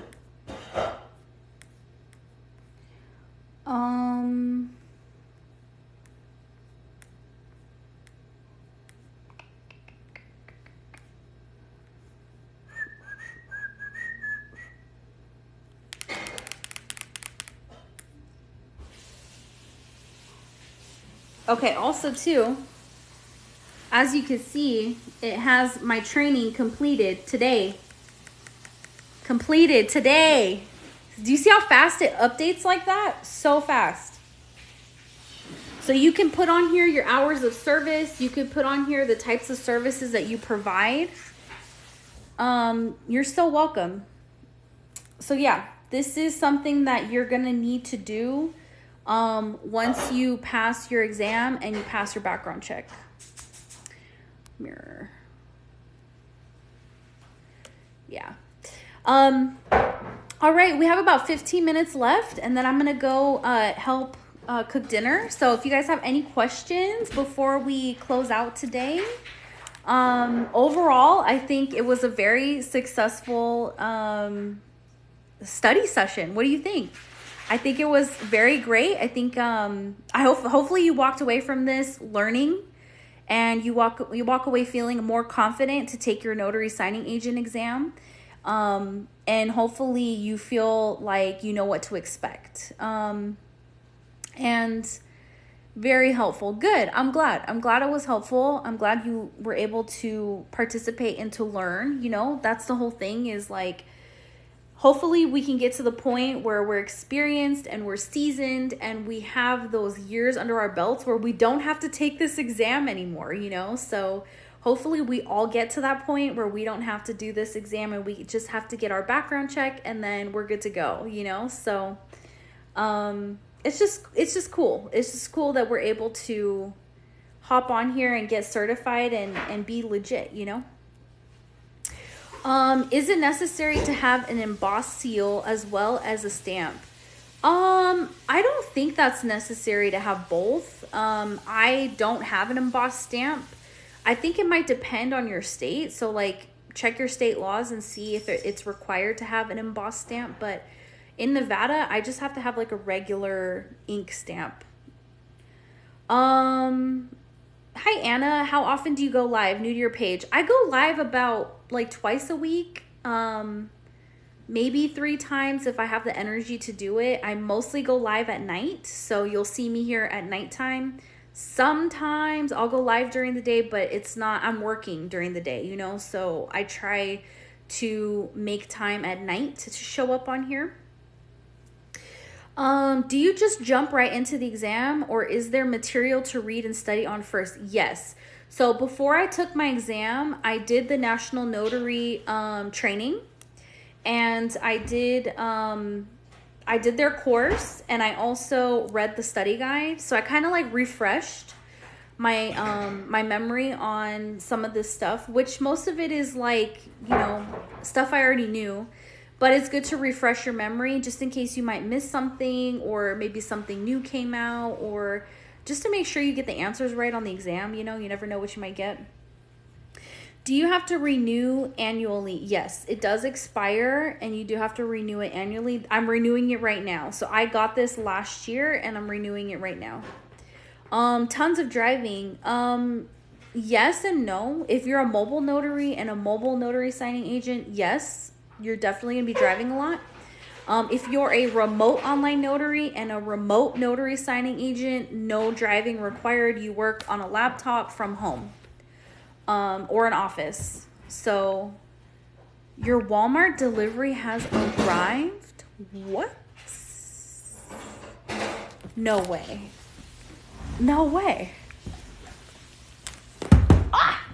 okay, also too, as you can see, it has my training completed today. Completed today. Do you see how fast it updates like that? So fast. So you can put on here your hours of service. You could put on here the types of services that you provide. You're so welcome. So yeah, this is something that you're going to need to do once you pass your exam and you pass your background check. Mirror. Yeah. All right, we have about 15 minutes left, and then I'm going to go help cook dinner. So if you guys have any questions before we close out today, overall, I think it was a very successful study session. What do you think? I think it was very great. I think hopefully you walked away from this learning, and you walk away feeling more confident to take your notary signing agent exam. And hopefully you feel like you know what to expect. And very helpful. Good. I'm glad it was helpful. I'm glad you were able to participate and to learn. You know, that's the whole thing, is like, hopefully we can get to the point where we're experienced and we're seasoned and we have those years under our belts where we don't have to take this exam anymore, you know? So hopefully we all get to that point where we don't have to do this exam and we just have to get our background check and then we're good to go, you know? So it's just cool. It's just cool that we're able to hop on here and get certified and be legit, you know? Is it necessary to have an embossed seal as well as a stamp? I don't think that's necessary to have both. I don't have an embossed stamp. I think it might depend on your state. So like check your state laws and see if it's required to have an embossed stamp. But in Nevada, I just have to have like a regular ink stamp. Hi, Anna. How often do you go live? New to your page. I go live about like twice a week. Maybe 3 times if I have the energy to do it. I mostly go live at night. So you'll see me here at nighttime. Sometimes I'll go live during the day, but it's not, I'm working during the day, you know? So I try to make time at night to show up on here. Do you just jump right into the exam, or is there material to read and study on first? Yes. So before I took my exam, I did the National Notary training, and I did their course, and I also read the study guide. So I kind of like refreshed my my memory on some of this stuff, which most of it is like, you know, stuff I already knew. But it's good to refresh your memory just in case you might miss something, or maybe something new came out, or just to make sure you get the answers right on the exam. You know, you never know what you might get. Do you have to renew annually? Yes, it does expire and you do have to renew it annually. I'm renewing it right now. So I got this last year and I'm renewing it right now. Tons of driving. Yes and no. If you're a mobile notary and a mobile notary signing agent, yes, you're definitely going to be driving a lot. If you're a remote online notary and a remote notary signing agent, no driving required. You work on a laptop from home. Or an office. So your Walmart delivery has arrived? What? No way. No way. Ah!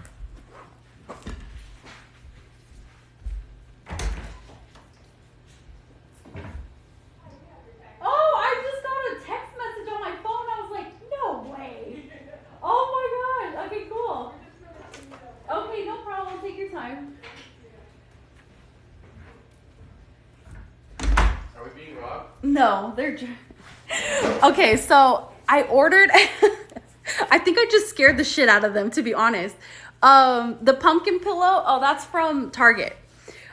Oh, I just got a text message on my phone. I was like, no way. Oh my gosh. Okay, cool. Okay, no problem. Take your time. Are we being robbed? No, they're... Okay, so I ordered... I think I just scared the shit out of them, to be honest. The pumpkin pillow, oh, that's from Target.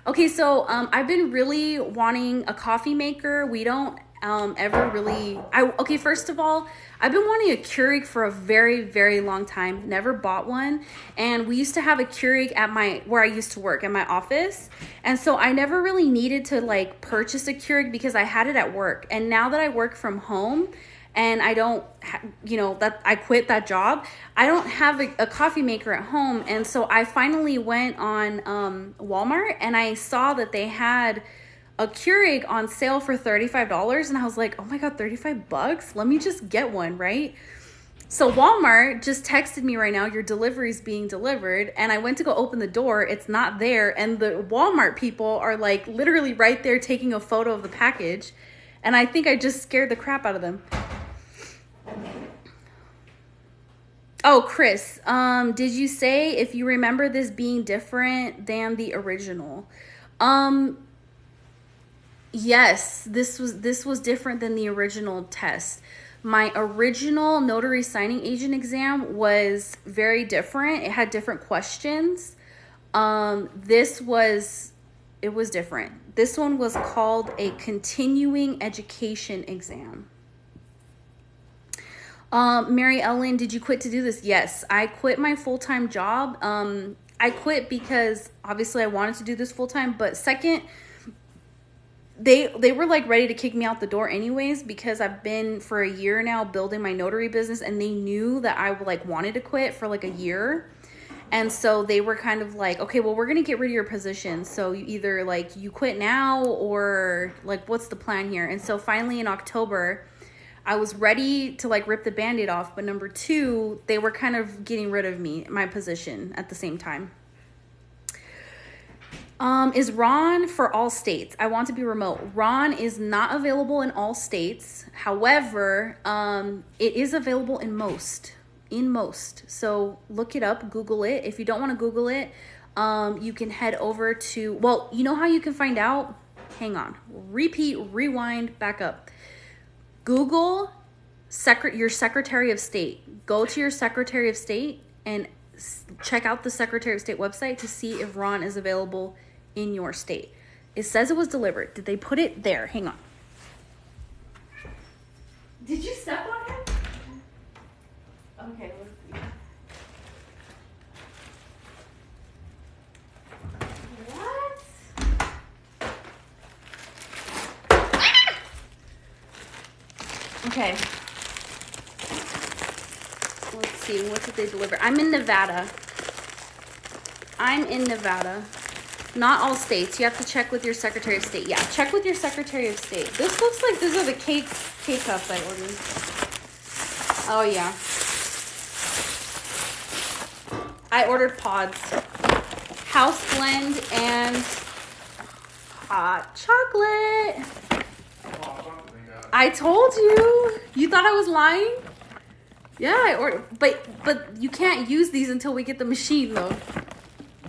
Okay, so I've been really wanting a coffee maker. We don't ever really... Okay, first of all, I've been wanting a Keurig for a very, very long time. Never bought one. And we used to have a Keurig at where I used to work, at my office. And so I never really needed to like purchase a Keurig because I had it at work. And now that I work from home and I don't, that I quit that job, I don't have a coffee maker at home. And so I finally went on Walmart and I saw that they had a Keurig on sale for $35 and I was like, oh my God, $35? Let me just get one, right? So Walmart just texted me right now, your delivery's being delivered. And I went to go open the door. It's not there. And the Walmart people are like literally right there taking a photo of the package. And I think I just scared the crap out of them. Oh, Chris, did you say if you remember this being different than the original? Yes, this was different than the original test. My original notary signing agent exam was very different. It had different questions. It was different. This one was called a continuing education exam. Mary Ellen, did you quit to do this? Yes, I quit my full-time job. I quit because obviously I wanted to do this full-time, but second, they were like ready to kick me out the door anyways because I've been for a year now building my notary business and they knew that I like wanted to quit for like a year. And so they were kind of like, okay, well, we're going to get rid of your position. So you either like you quit now or like, what's the plan here? And so finally in October, I was ready to like rip the Band-Aid off. But number two, they were kind of getting rid of my position at the same time. Is Ron for all states? I want to be remote. Ron is not available in all states. However, it is available in most. So look it up, Google it. If you don't want to Google it, you can head over to, well, you know how you can find out? Hang on. Rewind, back up. Google your Secretary of State. Go to your Secretary of State and check out the Secretary of State website to see if Ron is available in your state. It says it was delivered. Did they put it there? Hang on. Did you step on him? Okay, let's see. What? Ah! Okay. Let's see. What did they deliver? I'm in Nevada. Not all states. You have to check with your Secretary of State. Yeah, check with your Secretary of State. This looks like these are the K-cups I ordered. Oh, yeah. I ordered pods. House blend and hot chocolate. I told you. You thought I was lying? Yeah, I ordered. But you can't use these until we get the machine, though.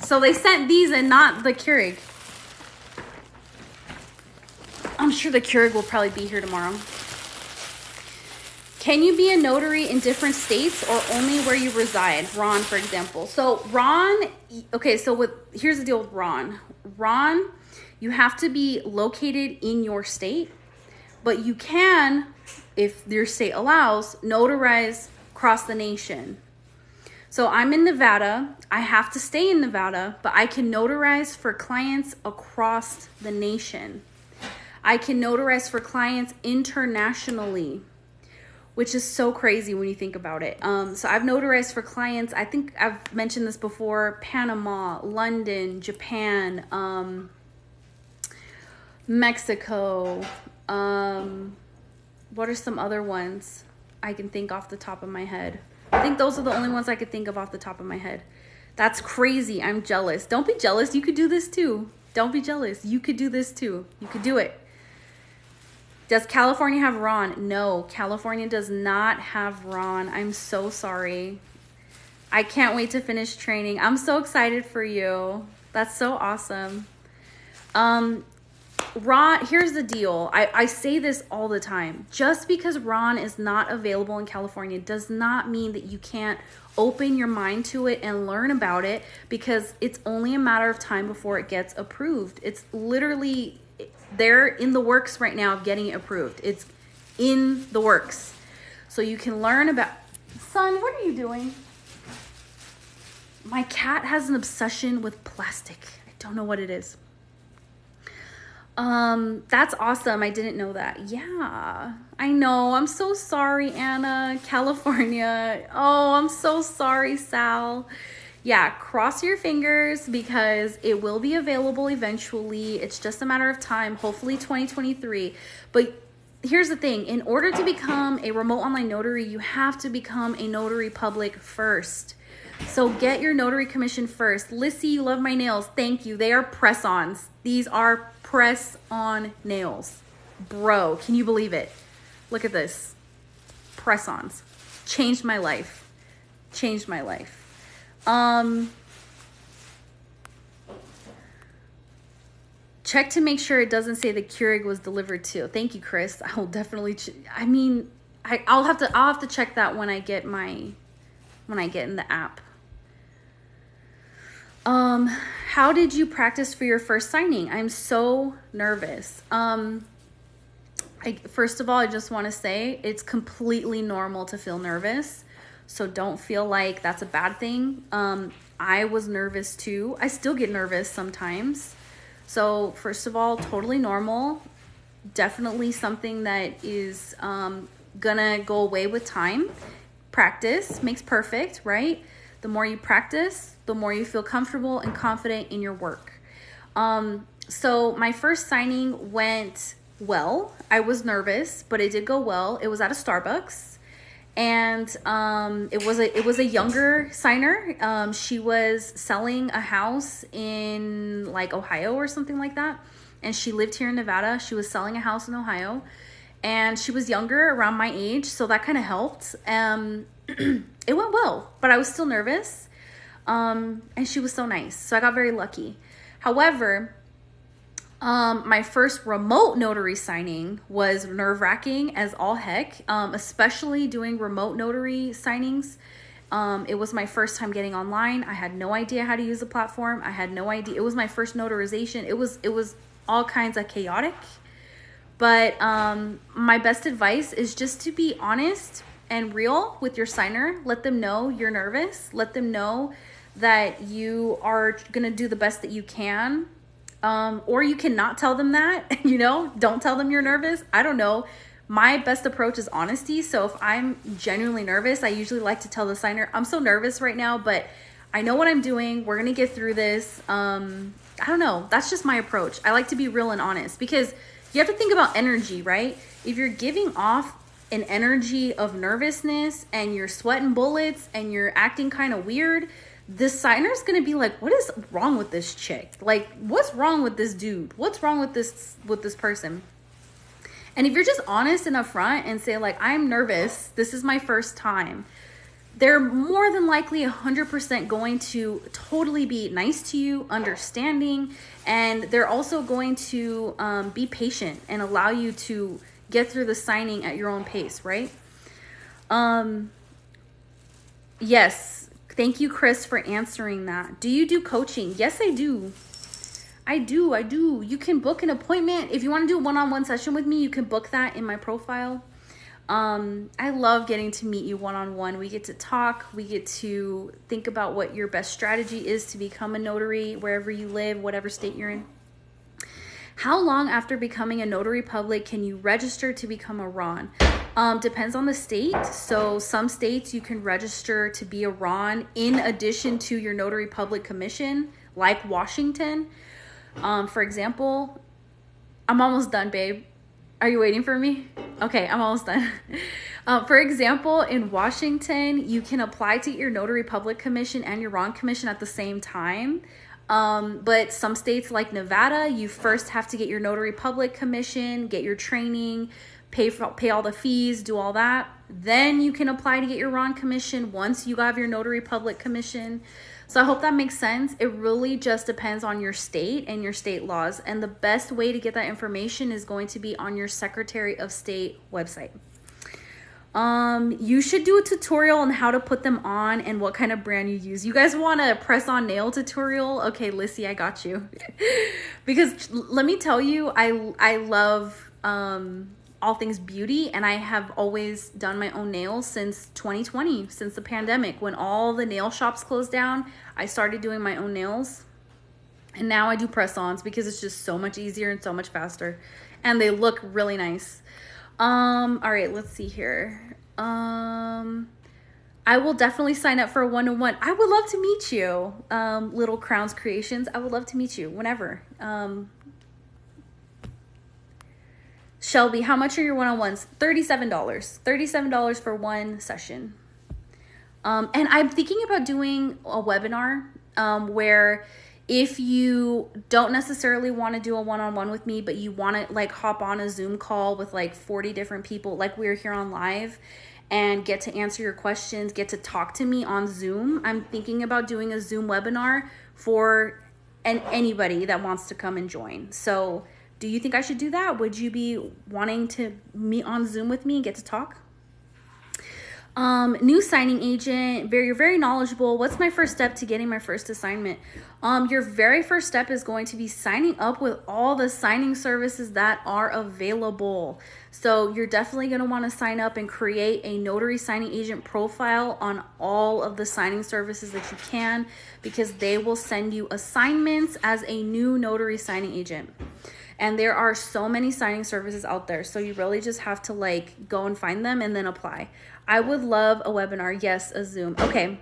So they sent these and not the Keurig. I'm sure the Keurig will probably be here tomorrow. Can you be a notary in different states or only where you reside? Ron, for example. So Ron, okay, so here's the deal with Ron. Ron, you have to be located in your state, but you can, if your state allows, notarize across the nation. So I'm in Nevada. I have to stay in Nevada, but I can notarize for clients across the nation. I can notarize for clients internationally, which is so crazy when you think about it. So I've notarized for clients, I think I've mentioned this before, Panama, London, Japan, Mexico. What are some other ones I can think off the top of my head? I think those are the only ones I could think of off the top of my head. That's crazy. I'm jealous. Don't be jealous. You could do this too. Don't be jealous. You could do this too. You could do it. Does California have Ron? No, California does not have Ron. I'm so sorry. I can't wait to finish training. I'm so excited for you. That's so awesome. Ron, here's the deal. I say this all the time. Just because Ron is not available in California does not mean that you can't open your mind to it and learn about it, because it's only a matter of time before it gets approved. It's literally, they're in the works right now of getting it approved. It's in the works. So you can learn about... Son, what are you doing? My cat has an obsession with plastic. I don't know what it is. That's awesome. I didn't know that. Yeah, I know. I'm so sorry, Anna. California. Oh, I'm so sorry, Sal. Yeah, cross your fingers because it will be available eventually. It's just a matter of time, hopefully 2023. But here's the thing. In order to become a remote online notary, you have to become a notary public first. So get your notary commission first. Lissy, you love my nails. Thank you. They are press-ons. These are press-on nails. Bro, can you believe it? Look at this. Press-ons. Changed my life. Changed my life. Check to make sure it doesn't say the Keurig was delivered to. Thank you, Chris. I will definitely. I'll have to check that when I get in the app. How did you practice for your first signing? I'm so nervous. First of all, I just want to say it's completely normal to feel nervous. So don't feel like that's a bad thing. I was nervous too. I still get nervous sometimes. So first of all, totally normal. Definitely something that is gonna go away with time. Practice makes perfect, right? The more you practice, the more you feel comfortable and confident in your work. So my first signing went well. I was nervous, but it did go well. It was at a Starbucks, and it was a younger signer. She was selling a house in like Ohio or something like that, and she lived here in Nevada. She was selling a house in Ohio, and she was younger, around my age, so that kind of helped. It went well, but I was still nervous. And she was so nice, so I got very lucky. However, my first remote notary signing was nerve-wracking as all heck, especially doing remote notary signings. It was my first time getting online. I had no idea how to use the platform. I had no idea. It was my first notarization. It was all kinds of chaotic. But my best advice is just to be honest and real with your signer. Let them know you're nervous. Let them know that you are gonna do the best that you can. Or you cannot tell them that, don't tell them you're nervous. I don't know. My best approach is honesty. So if I'm genuinely nervous, I usually like to tell the signer, I'm so nervous right now, but I know what I'm doing. We're gonna get through this. I don't know. That's just my approach. I like to be real and honest, because you have to think about energy, right? If you're giving off an energy of nervousness and you're sweating bullets and you're acting kind of weird, the signer's gonna be like, what is wrong with this chick? Like, what's wrong with this dude? What's wrong with this person? And if you're just honest and upfront and say like, I'm nervous, this is my first time, they're more than likely 100% going to totally be nice to you, understanding, and they're also going to be patient and allow you to get through the signing at your own pace, right? Yes. Thank you, Chris, for answering that. Do you do coaching? Yes, I do. I do. You can book an appointment. If you want to do a one-on-one session with me, you can book that in my profile. I love getting to meet you one-on-one. We get to talk. We get to think about what your best strategy is to become a notary wherever you live, whatever state you're in. How long after becoming a notary public can you register to become a RON? Depends on the state. So some states you can register to be a RON in addition to your notary public commission, like Washington. For example, I'm almost done, babe. Are you waiting for me? Okay, I'm almost done. For example, in Washington, you can apply to get your notary public commission and your RON commission at the same time. But some states like Nevada, you first have to get your notary public commission, get your training, pay all the fees, do all that. Then you can apply to get your RON commission once you have your notary public commission. So I hope that makes sense. It really just depends on your state and your state laws. And the best way to get that information is going to be on your Secretary of State website. You should do a tutorial on how to put them on and what kind of brand you use. You guys want a press-on nail tutorial? Okay, Lissy, I got you. Because let me tell you, I love all things beauty, and I have always done my own nails since 2020, since the pandemic. When all the nail shops closed down, I started doing my own nails. And now I do press-ons because it's just so much easier and so much faster. And they look really nice. All right, let's see here. I will definitely sign up for a one-on-one. I would love to meet you, Little Crowns Creations. I would love to meet you whenever. Shelby, how much are your one-on-ones? $37. $37 for one session. And I'm thinking about doing a webinar where if you don't necessarily want to do a one-on-one with me, but you want to like hop on a Zoom call with like 40 different people, like we're here on live, and get to answer your questions, get to talk to me on Zoom. I'm thinking about doing a Zoom webinar for anybody that wants to come and join. So do you think I should do that? Would you be wanting to meet on Zoom with me and get to talk? New signing agent, you're very knowledgeable. What's my first step to getting my first assignment? Your very first step is going to be signing up with all the signing services that are available. So you're definitely going to want to sign up and create a notary signing agent profile on all of the signing services that you can, because they will send you assignments as a new notary signing agent. And there are so many signing services out there. So you really just have to like go and find them and then apply. I would love a webinar. Yes, a Zoom. Okay.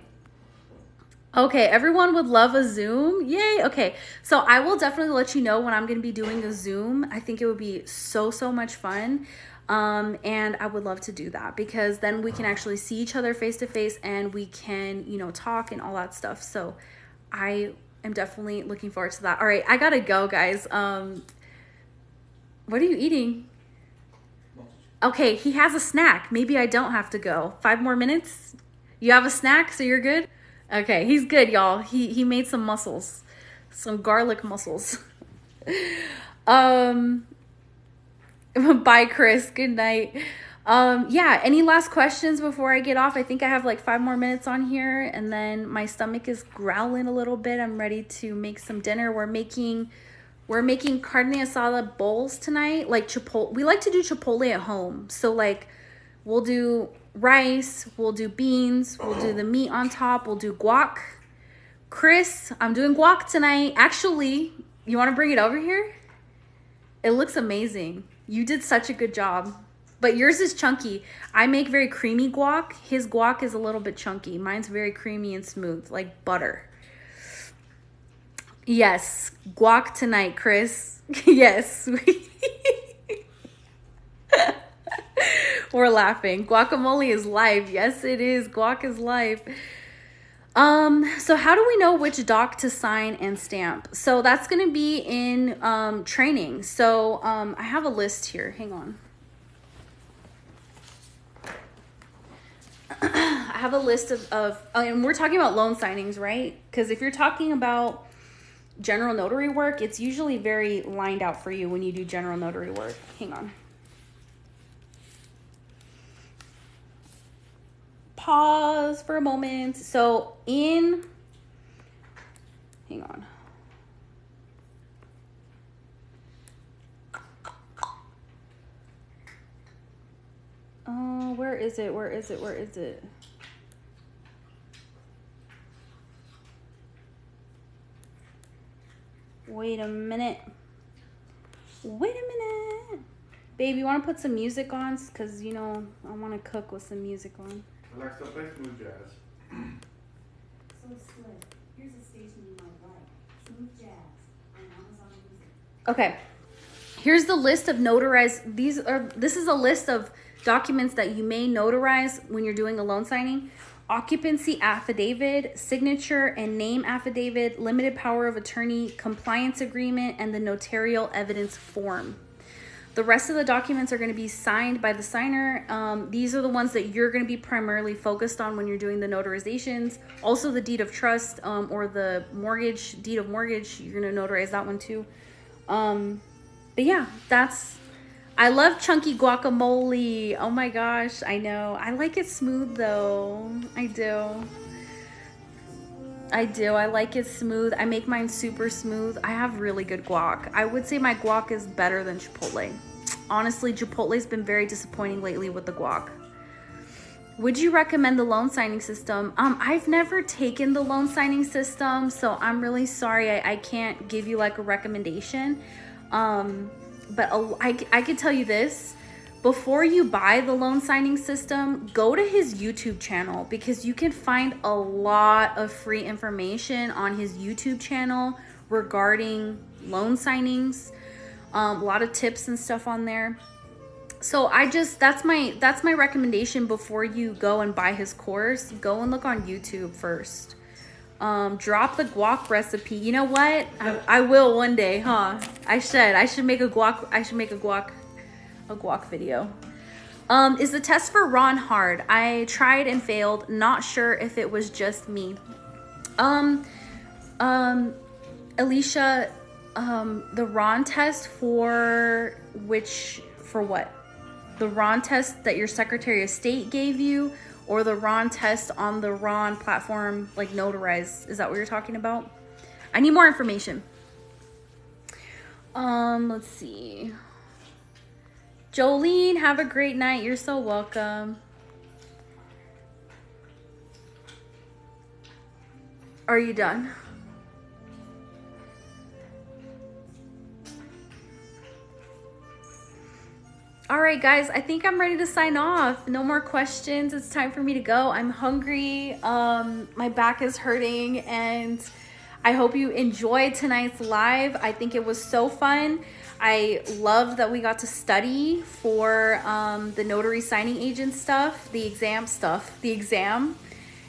Okay, everyone would love a Zoom. Yay. Okay. So I will definitely let you know when I'm going to be doing a Zoom. I think it would be so much fun. And I would love to do that because then we can actually see each other face to face and we can, you know, talk and all that stuff. So I am definitely looking forward to that. All right. I got to go, guys. What are you eating? Okay, he has a snack. Maybe I don't have to go. 5 more minutes? You have a snack, so you're good? Okay, he's good, y'all. He made some mussels. Some garlic mussels. Bye, Chris. Good night. Yeah, any last questions before I get off? I think I have like 5 more minutes on here, and then my stomach is growling a little bit. I'm ready to make some dinner. We're making carne asada bowls tonight, like chipotle. We like to do chipotle at home. So like we'll do rice, we'll do beans, we'll do the meat on top, we'll do guac. Chris, I'm doing guac tonight. Actually, you want to bring it over here? It looks amazing. You did such a good job. But yours is chunky. I make very creamy guac. His guac is a little bit chunky. Mine's very creamy and smooth, like butter. Yes, guac tonight, Chris. Yes. We're laughing. Guacamole is live. Yes, it is. Guac is live. So how do we know which doc to sign and stamp? So that's going to be in training. So I have a list here. Hang on. I have a list of and we're talking about loan signings, right? Because if you're talking about general notary work, it's usually very lined out for you when you do general notary work. Hang on. pause for a moment. So hang on. Where is it? Where is it? Where is it? Wait a minute. Wait a minute. Babe, you want to put some music on? Because, you know, I want to cook with some music on. Alexa, play smooth jazz. So Slick, here's a station you might like. Smooth jazz on Amazon Music. Okay. Here's the list of notarized. This is a list of documents that you may notarize when you're doing a loan signing. Occupancy affidavit, signature and name affidavit, limited power of attorney, compliance agreement, and the notarial evidence form. The rest of the documents are going to be signed by the signer. These are the ones that you're going to be primarily focused on when you're doing the notarizations. Also the deed of trust or the deed of mortgage, you're going to notarize that one too. But yeah, I love chunky guacamole. Oh my gosh, I know. I like it smooth though. I do. I like it smooth. I make mine super smooth. I have really good guac. I would say my guac is better than Chipotle. Honestly, Chipotle's been very disappointing lately with the guac. Would you recommend the loan signing system? I've never taken the loan signing system, so I'm really sorry. I can't give you like a recommendation. But I can tell you this. Before you buy the loan signing system, go to his YouTube channel because you can find a lot of free information on his YouTube channel regarding loan signings. A lot of tips and stuff on there. So that's my recommendation before you go and buy his course. Go and look on YouTube first. Drop the guac recipe. You know what? I will one day, huh? I should make a guac video. Is the test for Ron hard? I tried and failed. Not sure if it was just me. Alicia, the Ron test for what? The Ron test that your Secretary of State gave you, or the Ron test on the Ron platform, like Notarize? Is that what you're talking about? I need more information. Let's see. Jolene, have a great night. You're so welcome. Are you done? All right, guys, I think I'm ready to sign off. No more questions. It's time for me to go. I'm hungry. My back is hurting, and I hope you enjoyed tonight's live. I think it was so fun. I love that we got to study for the notary signing agent stuff, the exam.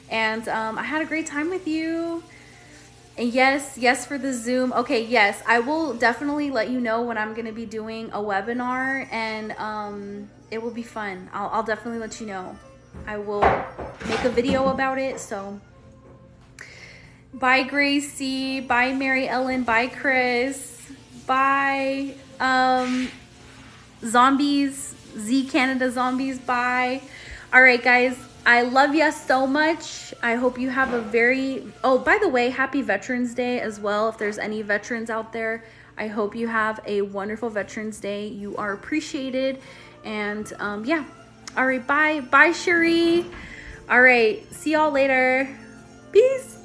And I had a great time with you. And yes for the Zoom. Okay, yes, I will definitely let you know when I'm going to be doing a webinar, and it will be fun. I'll definitely let you know. I will make a video about it. So bye, Gracie. Bye, Mary Ellen. Bye, Chris. Bye, zombies. Z Canada zombies. Bye. All right, guys. I love you so much. I hope you have oh, by the way, happy Veterans Day as well. If there's any veterans out there, I hope you have a wonderful Veterans Day. You are appreciated. And yeah. All right, bye. Bye, Cherie. All right, see y'all later. Peace.